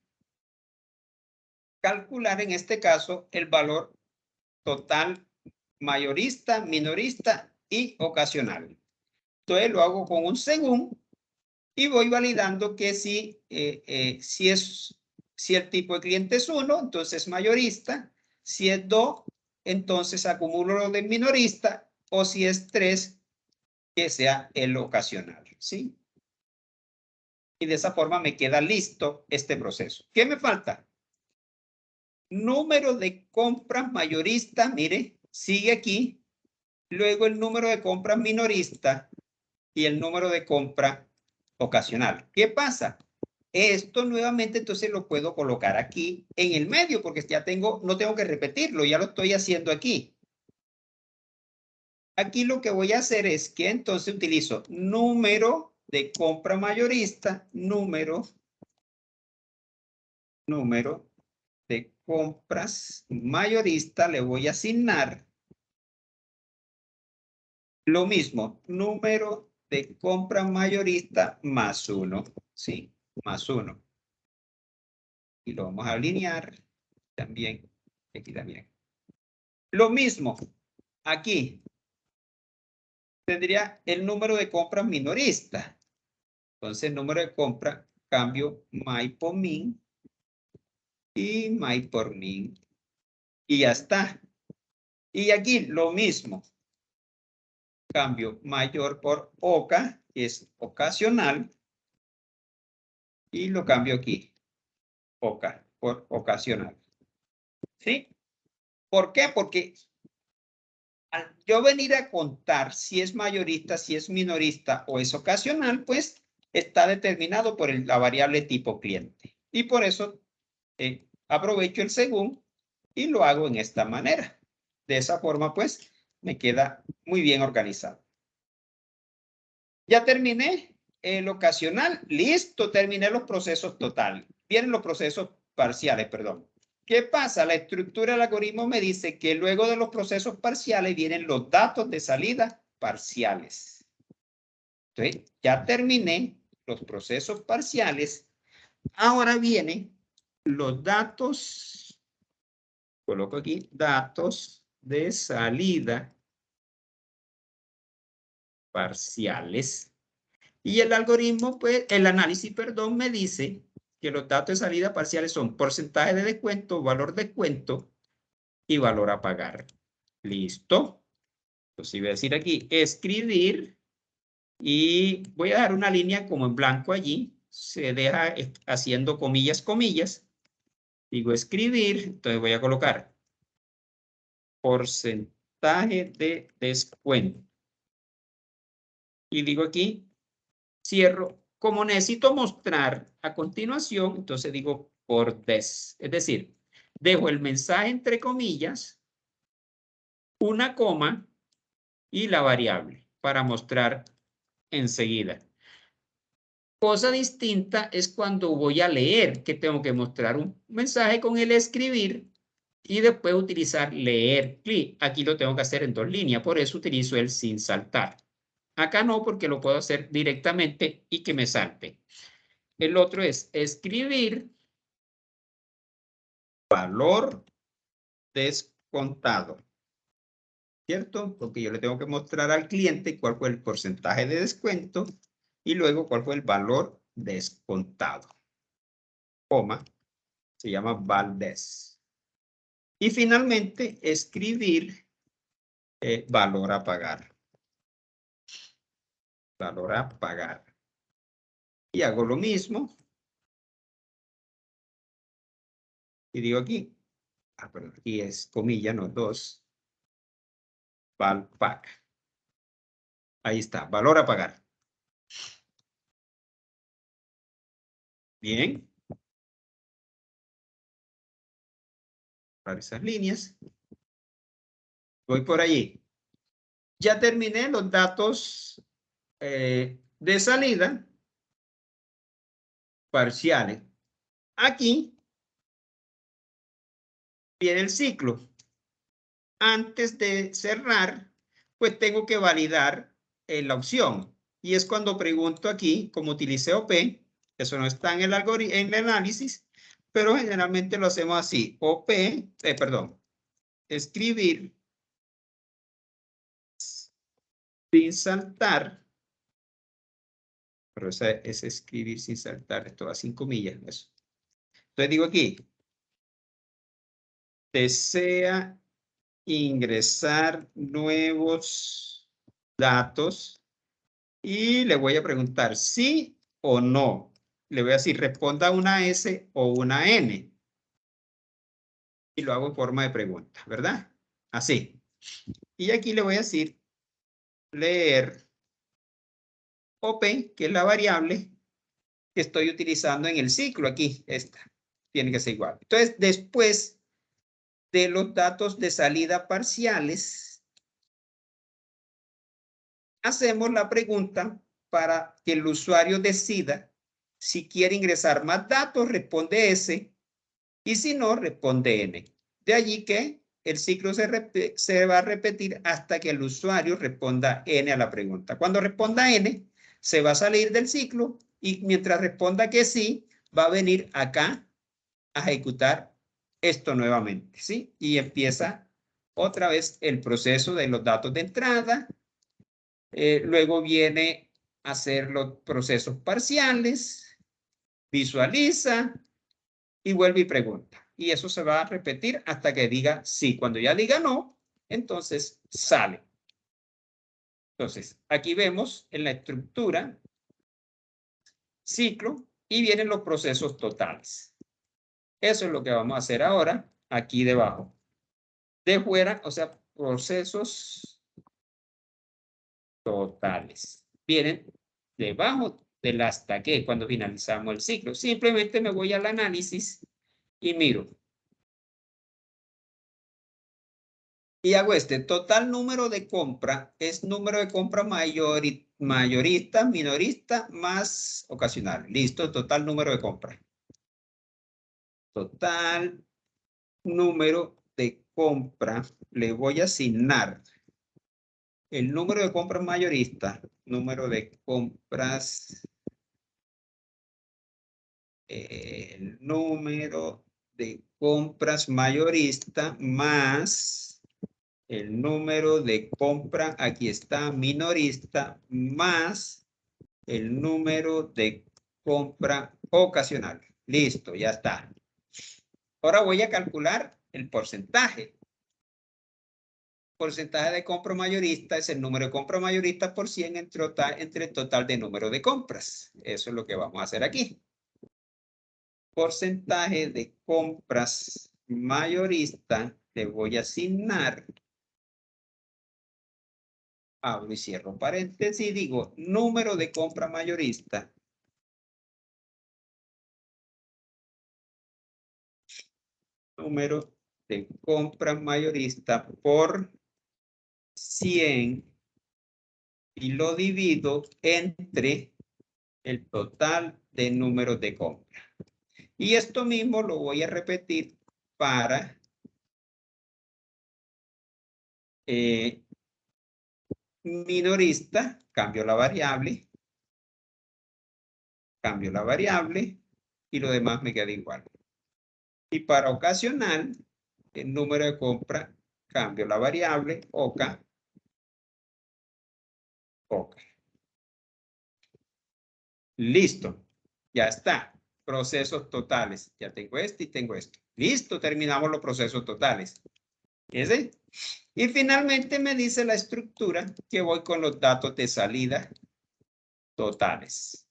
calcular en este caso el valor total, mayorista, minorista y ocasional. Entonces lo hago con un según y voy validando que si el tipo de cliente es 1, entonces mayorista. Si es 2, entonces acumulo lo de minorista. O si es 3, que sea el ocasional, ¿sí? Y de esa forma me queda listo este proceso. ¿Qué me falta? Número de compras mayoristas, mire, sigue aquí. Luego el número de compras minoristas y el número de compra ocasional. ¿Qué pasa? Esto nuevamente entonces lo puedo colocar aquí en el medio porque ya no tengo que repetirlo, ya lo estoy haciendo aquí. Aquí lo que voy a hacer es que entonces utilizo número de compra mayorista, número de compras mayorista, le voy a asignar lo mismo, número de compra mayorista más 1, ¿sí? Más 1. Y lo vamos a alinear también, aquí también. Lo mismo, aquí tendría el número de compras minorista. Entonces, el número de compra, cambio my por min y my por min. Y ya está. Y aquí lo mismo. Cambio mayor por oca, que es ocasional. Y lo cambio aquí. Oca, por ocasional. ¿Sí? ¿Por qué? Porque al yo venir a contar si es mayorista, si es minorista o es ocasional, pues está determinado por la variable tipo cliente. Y por eso aprovecho el según y lo hago en esta manera. De esa forma, pues, me queda muy bien organizado. Ya terminé el ocasional. Listo, terminé los procesos totales. Vienen los procesos parciales, perdón. ¿Qué pasa? La estructura del algoritmo me dice que luego de los procesos parciales vienen los datos de salida parciales. Entonces, ya terminé los procesos parciales. Ahora vienen los datos, coloco aquí, datos de salida parciales. Y el algoritmo, pues, el análisis, perdón, me dice que los datos de salida parciales son porcentaje de descuento, valor de descuento y valor a pagar. ¿Listo? Entonces voy a decir aquí, escribir, y voy a dar una línea como en blanco allí, se deja haciendo comillas, comillas, digo escribir, entonces voy a colocar porcentaje de descuento. Y digo aquí, cierro, como necesito mostrar a continuación, entonces digo por des, es decir, dejo el mensaje entre comillas, una coma y la variable para mostrar enseguida. Cosa distinta es cuando voy a leer, que tengo que mostrar un mensaje con el escribir y después utilizar leer clic. Aquí lo tengo que hacer en 2 líneas, por eso utilizo el sin saltar. Acá no, porque lo puedo hacer directamente y que me salte. El otro es escribir valor descontado. ¿Cierto? Porque yo le tengo que mostrar al cliente cuál fue el porcentaje de descuento y luego cuál fue el valor descontado. Coma, se llama Valdés. Y finalmente, escribir valor a pagar. Valor a pagar. Y hago lo mismo. Y digo aquí, perdón, aquí es comilla, no 2. Valpac. Ahí está, valor a pagar. Bien. Para esas líneas. Voy por allí. Ya terminé los datos de salida parciales. Aquí viene el ciclo. Antes de cerrar, pues tengo que validar la opción. Y es cuando pregunto aquí, como utilicé OP, eso no está en el análisis, pero generalmente lo hacemos así. OP, perdón, escribir sin saltar. Pero esa es escribir sin saltar. Esto va a 5 millas. Eso. Entonces digo aquí. Desea ingresar nuevos datos y le voy a preguntar sí o no. Le voy a decir responda una S o una N. Y lo hago en forma de pregunta, ¿verdad? Así. Y aquí le voy a decir leer open, que es la variable que estoy utilizando en el ciclo aquí. Esta tiene que ser igual. Entonces, después de los datos de salida parciales, hacemos la pregunta para que el usuario decida si quiere ingresar más datos, responde S, y si no, responde N. De allí que el ciclo se va a repetir hasta que el usuario responda N a la pregunta. Cuando responda N, se va a salir del ciclo y mientras responda que sí, va a venir acá a ejecutar esto nuevamente, ¿sí? Y empieza otra vez el proceso de los datos de entrada. Luego viene a hacer los procesos parciales, visualiza y vuelve y pregunta. Y eso se va a repetir hasta que diga sí. Cuando ya diga no, entonces sale. Entonces, aquí vemos en la estructura ciclo y vienen los procesos totales. Eso es lo que vamos a hacer ahora aquí debajo. De fuera, o sea, procesos totales. Vienen debajo del hasta que cuando finalizamos el ciclo. Simplemente me voy al análisis y miro. Y hago este. Total número de compra es número de compra mayorista, minorista, más ocasional. Listo, total número de compra. Total número de compra. Le voy a asignar el número de compras mayorista, número de compras, el número de compras mayorista más el número de compra, aquí está, minorista, más el número de compra ocasional. Listo, ya está. Ahora voy a calcular el porcentaje. Porcentaje de compra mayorista es el número de compra mayorista por 100 entre el total de número de compras. Eso es lo que vamos a hacer aquí. Porcentaje de compras mayorista le voy a asignar. Abro y cierro paréntesis y digo número de compra mayorista. Número de compra mayorista por 100 y lo divido entre el total de números de compra. Y esto mismo lo voy a repetir para minorista, cambio la variable y lo demás me queda igual. Y para ocasional, el número de compra, cambio la variable, oca. Listo, ya está. Procesos totales. Ya tengo este y tengo esto. Listo, terminamos los procesos totales. ¿Ese? Y finalmente me dice la estructura que voy con los datos de salida totales.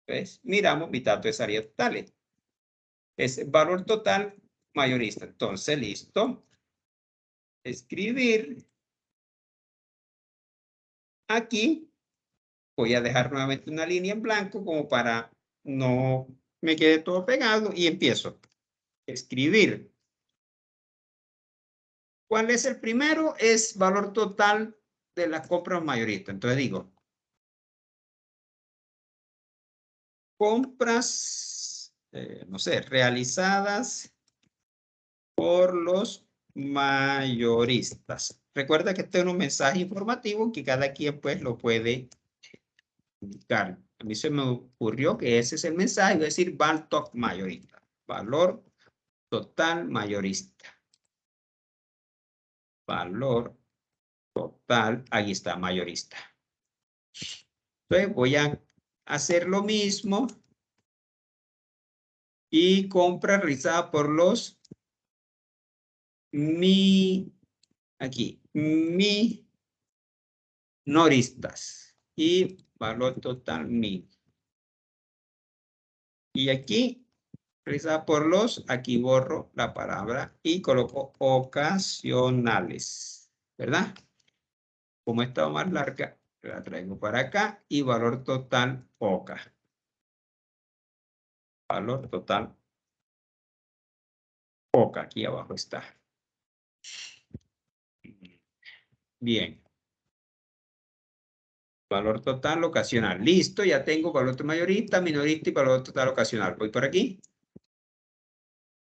¿Ves? Miramos mi dato de salida totales. Es valor total mayorista. Entonces, listo. Escribir. Aquí voy a dejar nuevamente una línea en blanco como para no me quede todo pegado y empiezo. Escribir. ¿Cuál es el primero? Es valor total de las compras mayoristas. Entonces digo, compras, no sé, realizadas por los mayoristas. Recuerda que este es un mensaje informativo que cada quien pues lo puede indicar. A mí se me ocurrió que ese es el mensaje, es decir, Valtok mayorista. Valor total mayorista. Valor total, ahí está, mayorista. Entonces voy a hacer lo mismo y compra realizada por los minoristas y valor total min. Y aquí realizada por los, aquí borro la palabra y coloco ocasionales, ¿verdad? Como esta más larga, la traigo para acá y valor total oca. Valor total oca, aquí abajo está. Bien. Valor total ocasional. Listo, ya tengo valor total mayorista, minorista y valor total ocasional. Voy por aquí.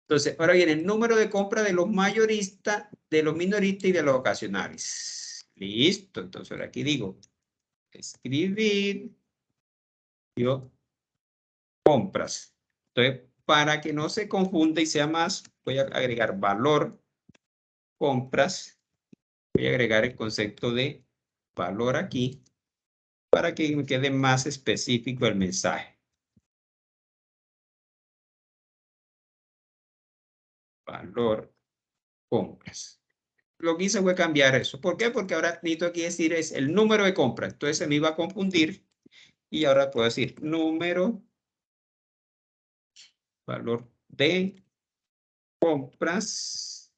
Entonces, ahora viene el número de compra de los mayoristas, de los minoristas y de los ocasionales. Listo, entonces ahora aquí digo, escribir, yo, compras. Entonces, para que no se confunda y sea más, voy a agregar valor, compras. Voy a agregar el concepto de valor aquí, para que me quede más específico el mensaje. Valor, compras. Lo que hice fue cambiar eso. ¿Por qué? Porque ahora necesito aquí decir es el número de compra. Entonces se me iba a confundir y ahora puedo decir número, valor de compras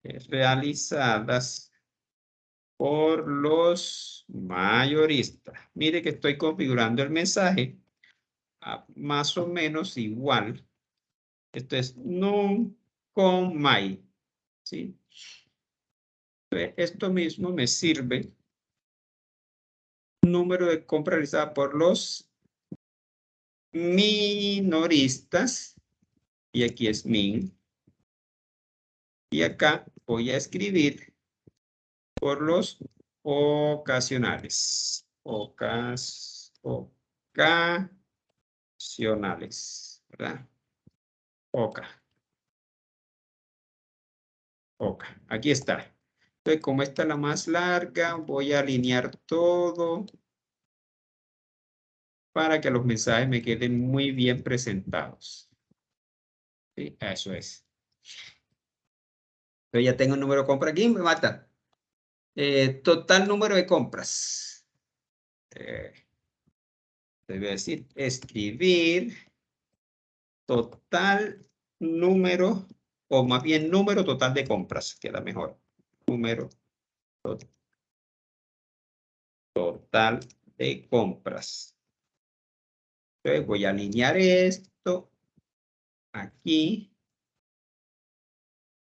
realizadas por los mayoristas. Mire que estoy configurando el mensaje a más o menos igual. Esto es num con my. ¿Sí? Esto mismo me sirve. Número de compra realizada por los minoristas. Y aquí es min. Y acá voy a escribir por los ocasionales. Ocasionales. ¿Verdad? Oca. Aquí está. Entonces, como esta es la más larga, voy a alinear todo para que los mensajes me queden muy bien presentados. ¿Sí? Eso es. Entonces ya tengo el número de compra aquí, me mata. Total número de compras. Debe decir escribir total número, o más bien número total de compras, queda mejor. Número total de compras. Entonces voy a alinear esto aquí.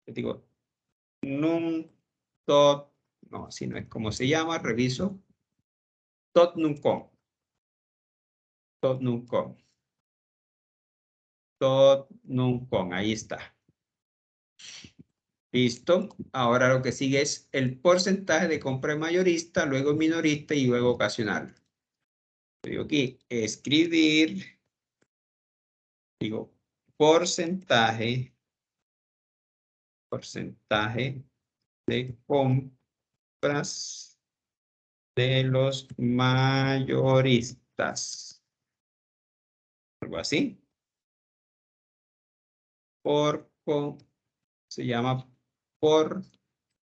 Les digo, tot, no, si no es como se llama, reviso. Tot nuncom. Tot nuncom. Tot nuncom, ahí está. Listo. Ahora lo que sigue es el porcentaje de compra mayorista, luego minorista y luego ocasional. Digo aquí, escribir, digo, porcentaje de compras de los mayoristas. Algo así. Se llama por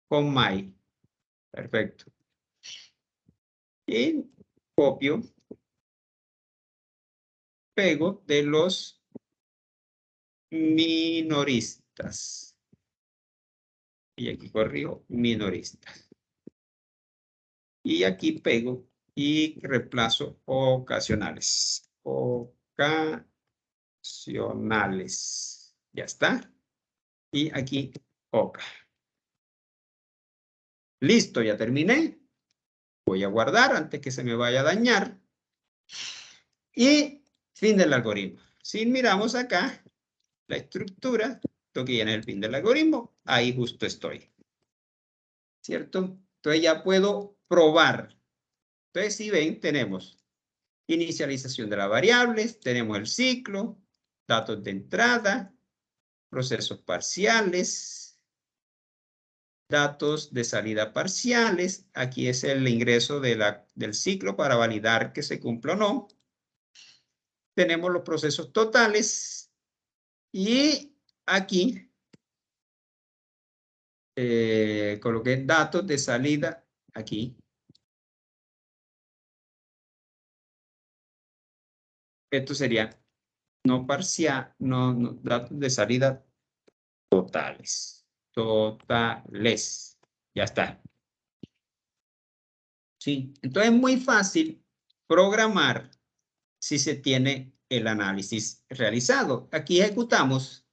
con my. Perfecto. Y copio, pego de los minoristas. Y aquí corrijo minoristas. Y aquí pego y reemplazo ocasionales. Ocasionales. Ya está. Y aquí oca. Listo, ya terminé. Voy a guardar antes que se me vaya a dañar. Y fin del algoritmo. Si miramos acá la estructura, esto que ya en el fin del algoritmo, ahí justo estoy. ¿Cierto? Entonces ya puedo probar. Entonces, si ven, tenemos inicialización de las variables, tenemos el ciclo, datos de entrada, procesos parciales, datos de salida parciales. Aquí es el ingreso del ciclo para validar que se cumple o no. Tenemos los procesos totales y aquí coloqué datos de salida aquí. Esto sería no parcial, no datos de salida totales. Totales. Ya está. Sí, entonces es muy fácil programar si se tiene el análisis realizado. Aquí ejecutamos,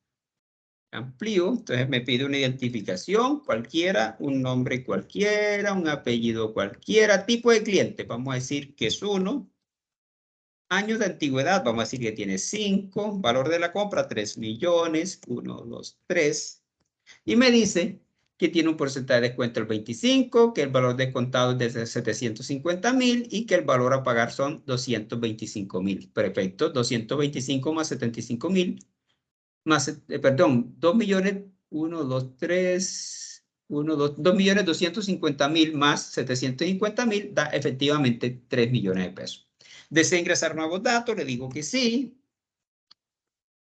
amplío, entonces me pide una identificación cualquiera, un nombre cualquiera, un apellido cualquiera, tipo de cliente, vamos a decir que es 1, años de antigüedad, vamos a decir que tiene 5, valor de la compra 3 millones, 1, 2, 3, y me dice que tiene un porcentaje de descuento del 25, que el valor descontado es de 750,000 y que el valor a pagar son 225,000. Perfecto, 225 más 75,000, más, perdón, 2 millones, 1, 2, 3, 1, 2 millones 250,000 más 750,000 da efectivamente 3 millones de pesos. ¿Desea ingresar nuevos datos? Le digo que sí.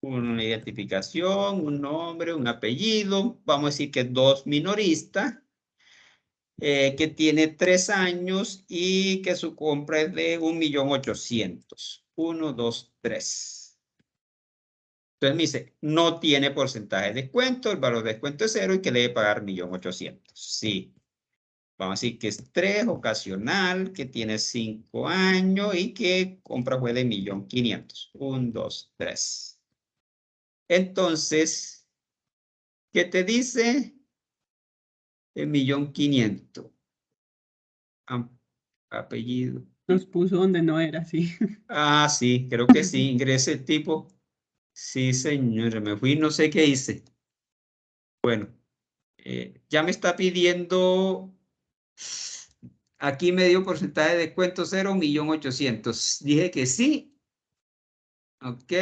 Una identificación, un nombre, un apellido. Vamos a decir que es 2 minoristas, que tiene 3 años y que su compra es de 1.800.000. 1, 2, 3. Entonces me dice, no tiene porcentaje de descuento, el valor de descuento es 0 y que debe pagar 1.800.000. Sí. Vamos a decir que es 3, ocasional, que tiene 5 años y que compra fue de 1.500.000. 1, 2, 3. Entonces, ¿qué te dice? 1.500.000. Apellido. Nos puso donde no era, sí. Ah, sí, creo que sí. Ingrese el tipo. Sí, señora, me fui, no sé qué hice. Bueno, ya me está pidiendo. Aquí me dio porcentaje de descuento 0, 1.800.000. Dije que sí. Ok,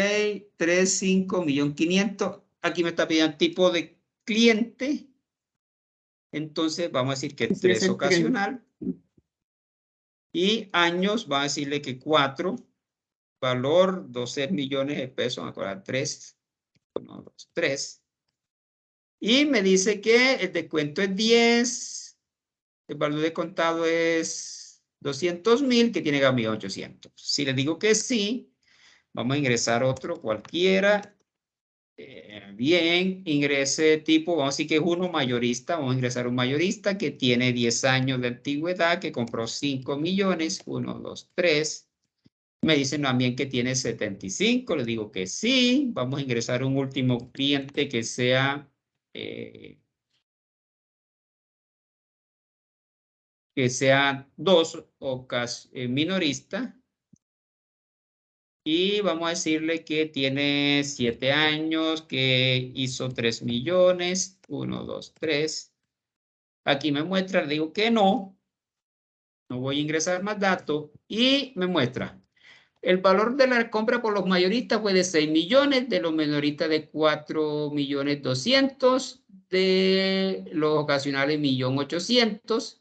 3, 5, 1.500.000. Aquí me está pidiendo tipo de cliente. Entonces vamos a decir que Sí, es 3 el 3. ocasional. Y años, va a decirle que 4. Valor 12 millones de pesos. Vamos a cobrar 3. 1, 2, 3. Y me dice que el descuento es 10. El valor de contado es 200,000, que tiene que 1.800. Si le digo que sí, vamos a ingresar otro cualquiera. Bien, ingrese tipo, vamos a decir que es uno mayorista. Vamos a ingresar un mayorista que tiene 10 años de antigüedad, que compró 5 millones. 1, 2, 3. Me dicen también que tiene 75. Le digo que sí. Vamos a ingresar un último cliente que sea dos minorista. Y vamos a decirle que tiene 7 años, que hizo 3 millones. 1, 2, 3. Aquí me muestra, le digo que no. No voy a ingresar más datos. Y me muestra. El valor de la compra por los mayoristas fue de 6 millones, de los minoristas de 4.200.000, de los ocasionales 1.800.000.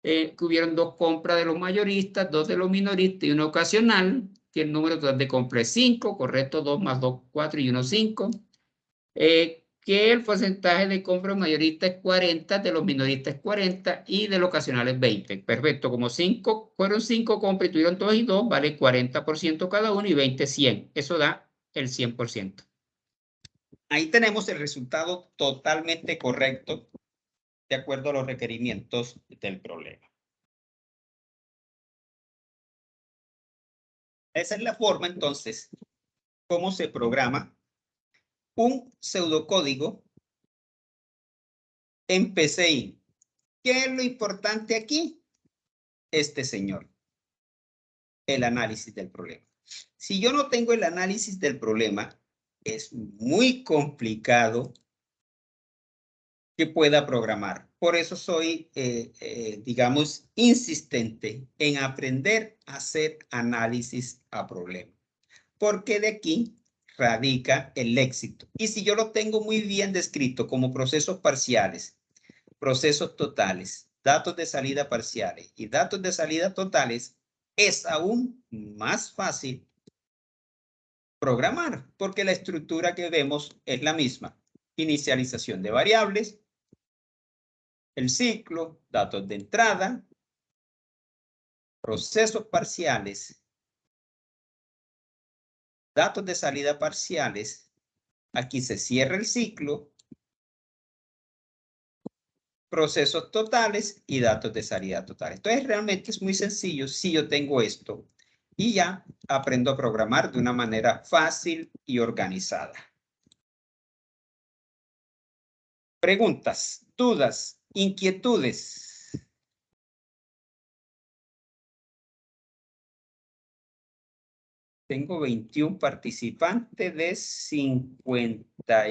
Que hubieron 2 compras de los mayoristas, 2 de los minoristas y una ocasional, que el número total de compra es 5, correcto, 2 más 2, 4 y 1, 5. Que el porcentaje de compra mayorista es 40, de los minoristas es 40 y de los ocasionales 20. Perfecto, como 5 fueron 5 compras y tuvieron 2 y 2, vale 40% cada uno y 20, 100. Eso da el 100%. Ahí tenemos el resultado totalmente correcto de acuerdo a los requerimientos del problema. Esa es la forma, entonces, cómo se programa un pseudocódigo en PCI. ¿Qué es lo importante aquí? Este señor, el análisis del problema. Si yo no tengo el análisis del problema, es muy complicado que pueda programar. Por eso soy, digamos, insistente en aprender a hacer análisis a problema. Porque de aquí radica el éxito. Y si yo lo tengo muy bien descrito como procesos parciales, procesos totales, datos de salida parciales y datos de salida totales, es aún más fácil programar, porque la estructura que vemos es la misma. Inicialización de variables, el ciclo, datos de entrada, procesos parciales, datos de salida parciales. Aquí se cierra el ciclo, procesos totales y datos de salida totales. Entonces, realmente es muy sencillo si yo tengo esto y ya aprendo a programar de una manera fácil y organizada. Preguntas, dudas, inquietudes. Tengo 21 participantes de 50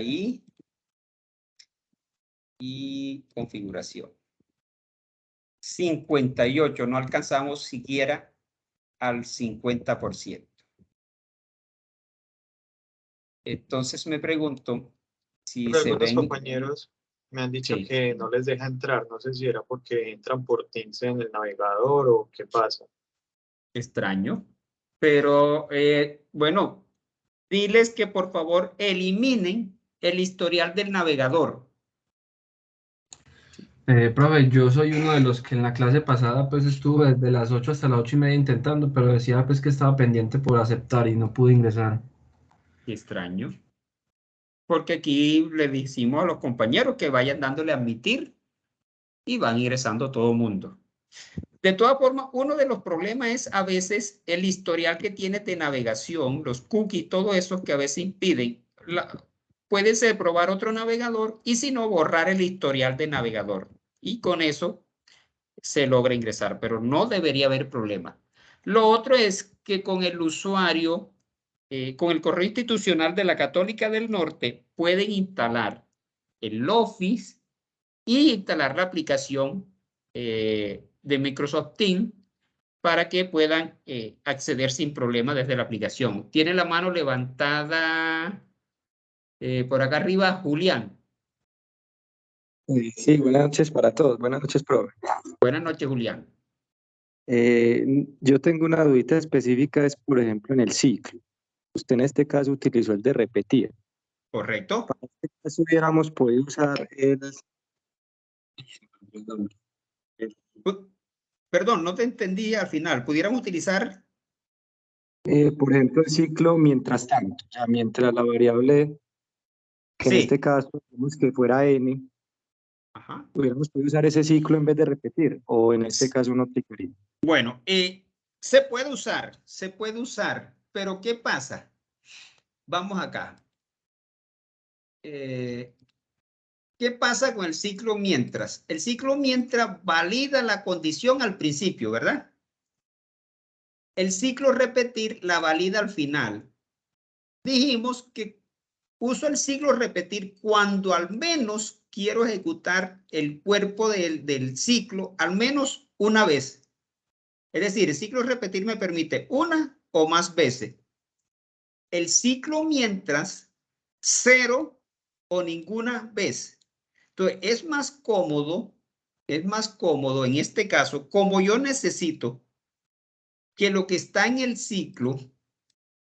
y configuración. 58, no alcanzamos siquiera al 50%. Entonces me pregunto si Pero se algunos ven... compañeros me han dicho Sí. que no les deja entrar. No sé si era porque entran por Teams en el navegador o qué pasa. Extraño, pero bueno, diles que por favor eliminen el historial del navegador. Profe, yo soy uno de los que en la clase pasada pues estuve desde las 8 hasta las 8:30 intentando, pero decía pues que estaba pendiente por aceptar y no pude ingresar. Extraño, porque aquí le decimos a los compañeros que vayan dándole a admitir y van ingresando todo el mundo. De todas formas, uno de los problemas es a veces el historial que tiene de navegación, los cookies, todo eso que a veces impiden. Puede ser probar otro navegador y si no, borrar el historial de navegador. Y con eso se logra ingresar, pero no debería haber problema. Lo otro es que con el usuario, con el correo institucional de la Católica del Norte, pueden instalar el Office y instalar la aplicación de Microsoft Teams para que puedan acceder sin problema desde la aplicación. Tiene la mano levantada por acá arriba, Julián. Sí, buenas noches para todos. Buenas noches, profe. Buenas noches, Julián. Yo tengo una dudita específica, es por ejemplo en el ciclo. Usted en este caso utilizó el de repetir. ¿Correcto? En este caso hubiéramos podido usar Perdón, no te entendí al final. ¿Pudiéramos utilizar? por ejemplo, el ciclo mientras tanto. O sea, mientras la variable, que en Sí. este caso, digamos que fuera n, Ajá. hubiéramos podido usar ese ciclo en vez de repetir, o en este caso no aplicaría. Bueno, se puede usar, pero ¿qué pasa? Vamos acá. ¿Qué pasa con el ciclo mientras? El ciclo mientras valida la condición al principio, ¿verdad? El ciclo repetir la valida al final. Dijimos que uso el ciclo repetir cuando al menos quiero ejecutar el cuerpo del ciclo al menos una vez. Es decir, el ciclo repetir me permite una o más veces. El ciclo mientras, 0 o ninguna vez. Entonces, es más cómodo en este caso, como yo necesito que lo que está en el ciclo,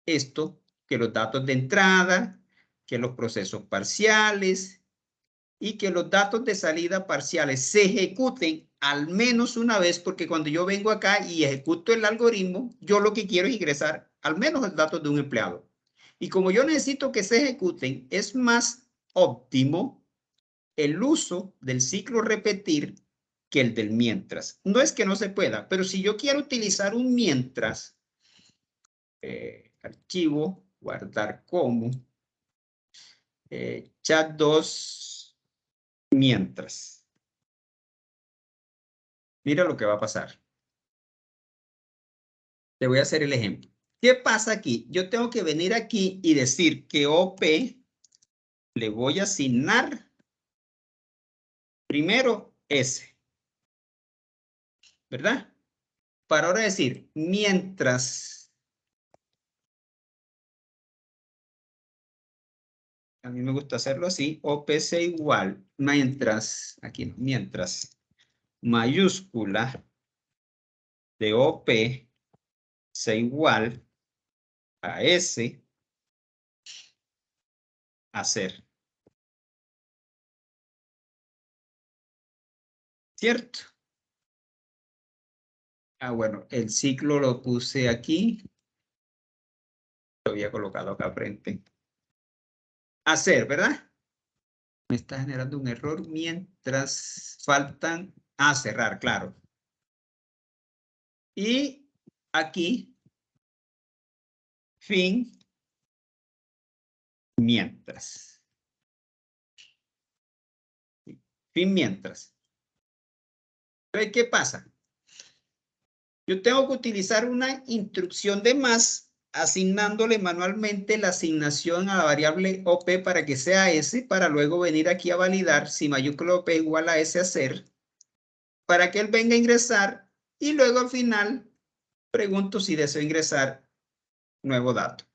esto, que los datos de entrada, que los procesos parciales y que los datos de salida parciales se ejecuten al menos una vez, porque cuando yo vengo acá y ejecuto el algoritmo, yo lo que quiero es ingresar al menos los datos de un empleado. Y como yo necesito que se ejecuten, es más óptimo el uso del ciclo repetir que el del mientras. No es que no se pueda, pero si yo quiero utilizar un mientras, archivo, guardar como, chat 2, mientras. Mira lo que va a pasar. Te voy a hacer el ejemplo. ¿Qué pasa aquí? Yo tengo que venir aquí y decir que OP le voy a asignar primero S, ¿verdad? Para ahora decir, mientras a mí me gusta hacerlo así, OP sea igual, mientras, aquí no, mientras mayúscula de OP sea igual a S hacer. ¿Cierto? Ah, bueno, el ciclo lo puse aquí. Lo había colocado acá frente. Hacer, ¿verdad? Me está generando un error mientras faltan a cerrar, claro. Y aquí, fin, mientras. Fin mientras. Entonces, ¿qué pasa? Yo tengo que utilizar una instrucción de más asignándole manualmente la asignación a la variable OP para que sea S, para luego venir aquí a validar si mayúscula OP igual a S hacer, para que él venga a ingresar y luego al final pregunto si deseo ingresar nuevo dato.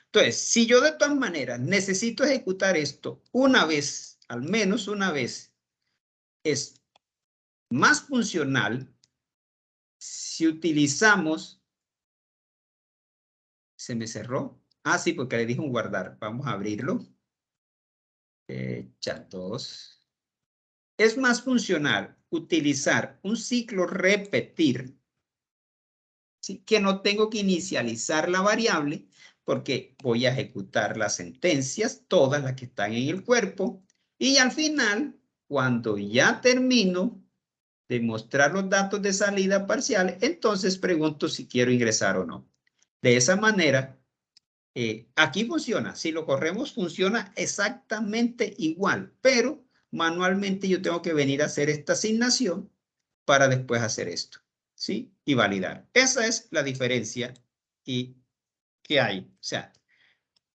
Entonces, si yo de todas maneras necesito ejecutar esto una vez, al menos una vez, es más funcional si utilizamos, se me cerró. Ah, sí, porque le dije un guardar. Vamos a abrirlo. Chat 2. Es más funcional utilizar un ciclo repetir, ¿sí? Que no tengo que inicializar la variable porque voy a ejecutar las sentencias, todas las que están en el cuerpo, y al final, cuando ya termino de mostrar los datos de salida parcial, entonces pregunto si quiero ingresar o no. De esa manera, aquí funciona. Si lo corremos, funciona exactamente igual, pero manualmente yo tengo que venir a hacer esta asignación para después hacer esto, ¿sí? Y validar. Esa es la diferencia que hay. O sea,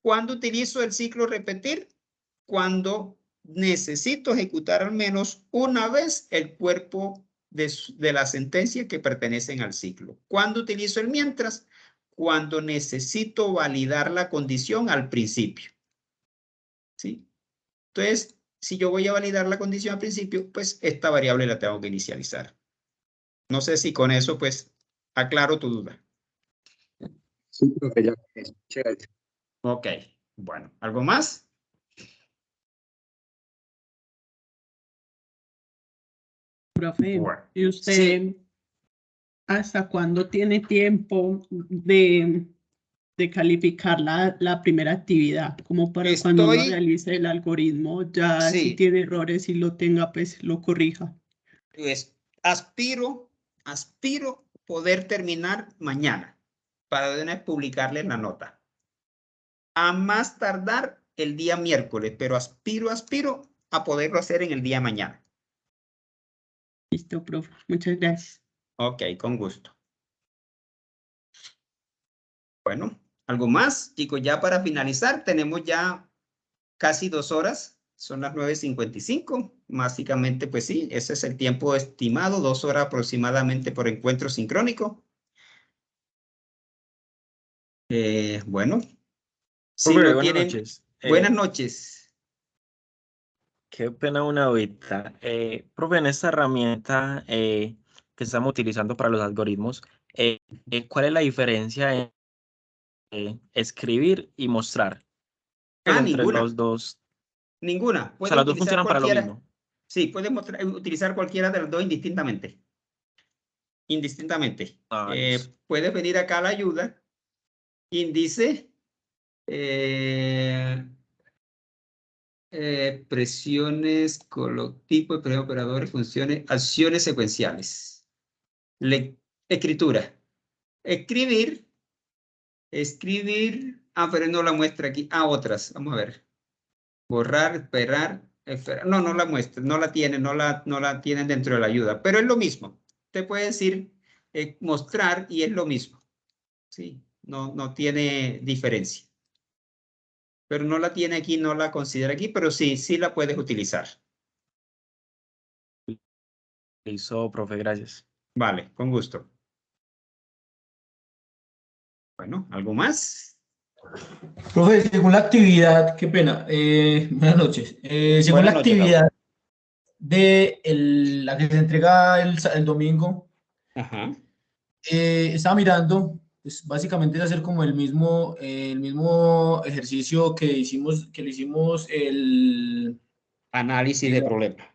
¿cuándo utilizo el ciclo repetir? Cuando necesito ejecutar al menos una vez el cuerpo de la sentencia que pertenecen al ciclo. ¿Cuándo utilizo el mientras? Cuando necesito validar la condición al principio. ¿Sí? Entonces, si yo voy a validar la condición al principio, pues esta variable la tengo que inicializar. No sé si con eso, pues, aclaro tu duda. Sí, profe, ya con eso. Muchas gracias. Ok, bueno, ¿algo más? Profe, Bueno, ¿y usted sí. hasta cuándo tiene tiempo de calificar la primera actividad? Como para cuando uno Estoy, realice el algoritmo, ya si sí, tiene errores y lo tenga, pues lo corrija. pues, aspiro poder terminar mañana para de una vez publicarles la nota. A más tardar el día miércoles, pero aspiro a poderlo hacer en el día mañana. Listo, profe. Muchas gracias. Ok, con gusto. Bueno, ¿algo más? Chicos, ya para finalizar, tenemos ya casi 2 horas. Son las 9:55. Básicamente, pues sí, ese es el tiempo estimado, 2 horas aproximadamente por encuentro sincrónico. Bueno, si Profe, no buenas tienen... noches. Buenas noches. Qué pena una ahorita. Profe, en esta herramienta que estamos utilizando para los algoritmos, ¿cuál es la diferencia en escribir y mostrar? Pues entre Ninguna. los dos. Ninguna. O sea, Puede las dos utilizar funcionan para lo cualquiera. mismo. Sí, puede utilizar cualquiera de las dos indistintamente. Indistintamente. Ah, listo. Puedes venir acá a la ayuda. Índice. Presiones, tipo de presiones, operadores, funciones, acciones secuenciales. Escritura. Escribir. Escribir. Ah, pero no la muestra aquí. Ah, otras. Vamos a ver. Borrar, esperar. No, no la muestra, no la tiene, no la tienen dentro de la ayuda, pero es lo mismo. Te puede decir mostrar y es lo mismo. Sí, no tiene diferencia. Pero no la tiene aquí, no la considera aquí, pero sí la puedes utilizar. Listo, profe, gracias. Vale, con gusto. Bueno, ¿algo más? Profe, según la actividad, qué pena, buenas noches. Según Buenas la noches, actividad de la que se entrega el domingo, Ajá. estaba mirando, pues básicamente es hacer como el mismo ejercicio que le hicimos Análisis de problema.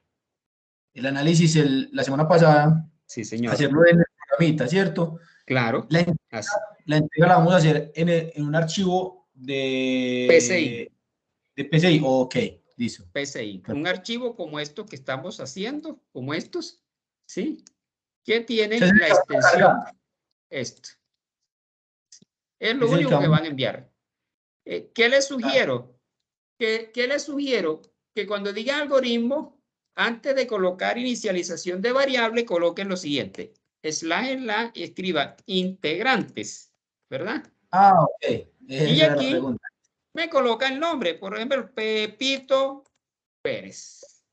el análisis la semana pasada, Sí, señor. hacerlo en el programita, ¿cierto? Claro. La, Así. la entrega la vamos a hacer en un archivo de PCI. De PCI, ok, listo. PCI. Un archivo como esto que estamos haciendo, como estos, ¿sí? Que tienen la extensión, esto. Es lo único que van a enviar. ¿Qué les sugiero? ¿Qué les sugiero? Que cuando diga algoritmo, antes de colocar inicialización de variable, coloquen lo siguiente. Slash en la y escriba integrantes, ¿verdad? Ah, ok. Y Esa era la aquí pregunta. me coloca el nombre, por ejemplo, Pepito Pérez.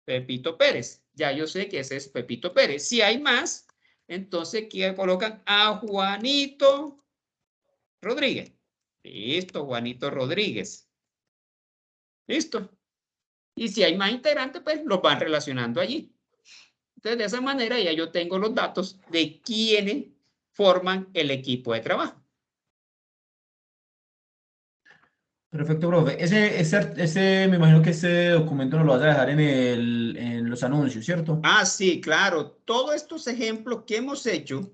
Pepito Pérez. Ya yo sé que ese es Pepito Pérez. Si hay más, entonces aquí colocan a Juanito Rodríguez. Listo, Juanito Rodríguez. Listo. Y si hay más integrantes, pues los van relacionando allí. Entonces, de esa manera ya yo tengo los datos de quiénes forman el equipo de trabajo. Perfecto, profe. Me imagino que este documento nos lo vas a dejar en los anuncios, ¿cierto? Ah, sí, claro. Todos estos ejemplos que hemos hecho,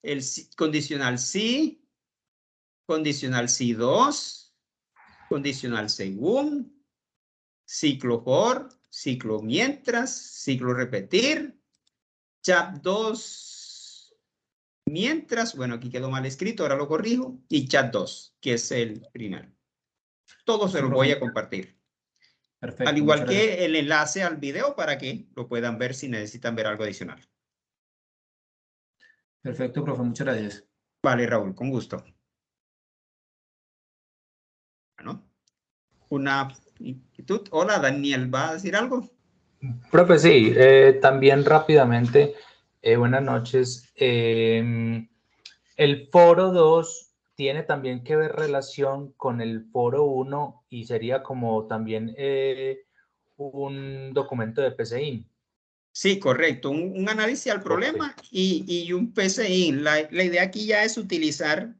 el condicional sí, condicional sí 2, condicional según, ciclo for, ciclo mientras, ciclo repetir, chat 2 mientras, bueno, aquí quedó mal escrito, ahora lo corrijo, y chat 2, que es el primero. Todos se los voy a compartir. Perfecto. Al igual muchas gracias. que el enlace al video para que lo puedan ver si necesitan ver algo adicional. Perfecto, profe. Muchas gracias. Vale, Raúl, con gusto. Bueno, una inquietud. Hola, Daniel, ¿va a decir algo? Profe, sí, también rápidamente, buenas noches. El foro 2 tiene también que ver relación con el foro 1 y sería como también un documento de PCI. Sí, correcto. Un análisis al problema y un PCI. La idea aquí ya es utilizar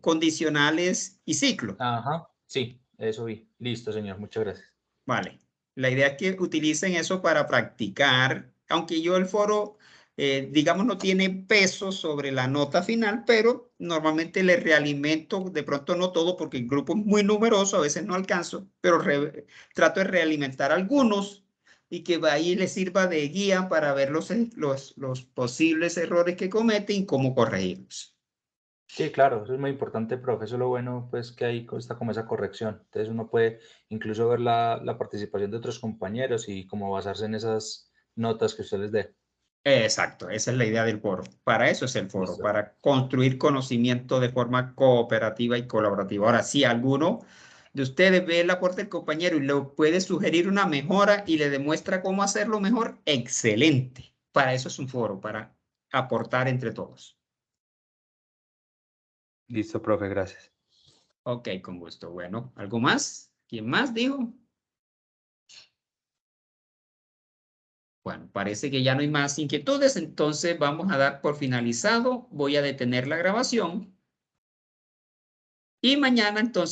condicionales y ciclo. Ajá, sí, eso vi. Listo, señor, muchas gracias. Vale. La idea es que utilicen eso para practicar, aunque yo el foro, digamos, no tiene peso sobre la nota final, pero normalmente le realimento, de pronto no todo, porque el grupo es muy numeroso, a veces no alcanzo, pero trato de realimentar algunos y que ahí les sirva de guía para ver los posibles errores que cometen y cómo corregirlos. Sí, claro, eso es muy importante, profe. Eso es lo bueno, pues, que ahí está como esa corrección. Entonces uno puede incluso ver la participación de otros compañeros y como basarse en esas notas que usted les dé. Exacto, esa es la idea del foro. Para eso es el foro, Listo. para construir conocimiento de forma cooperativa y colaborativa. Ahora, si alguno de ustedes ve el aporte del compañero y le puede sugerir una mejora y le demuestra cómo hacerlo mejor, excelente. Para eso es un foro, para aportar entre todos. Listo, profe, gracias. Ok, con gusto. Bueno, ¿algo más? ¿Quién más dijo? Bueno, parece que ya no hay más inquietudes, entonces vamos a dar por finalizado. Voy a detener la grabación. Y mañana entonces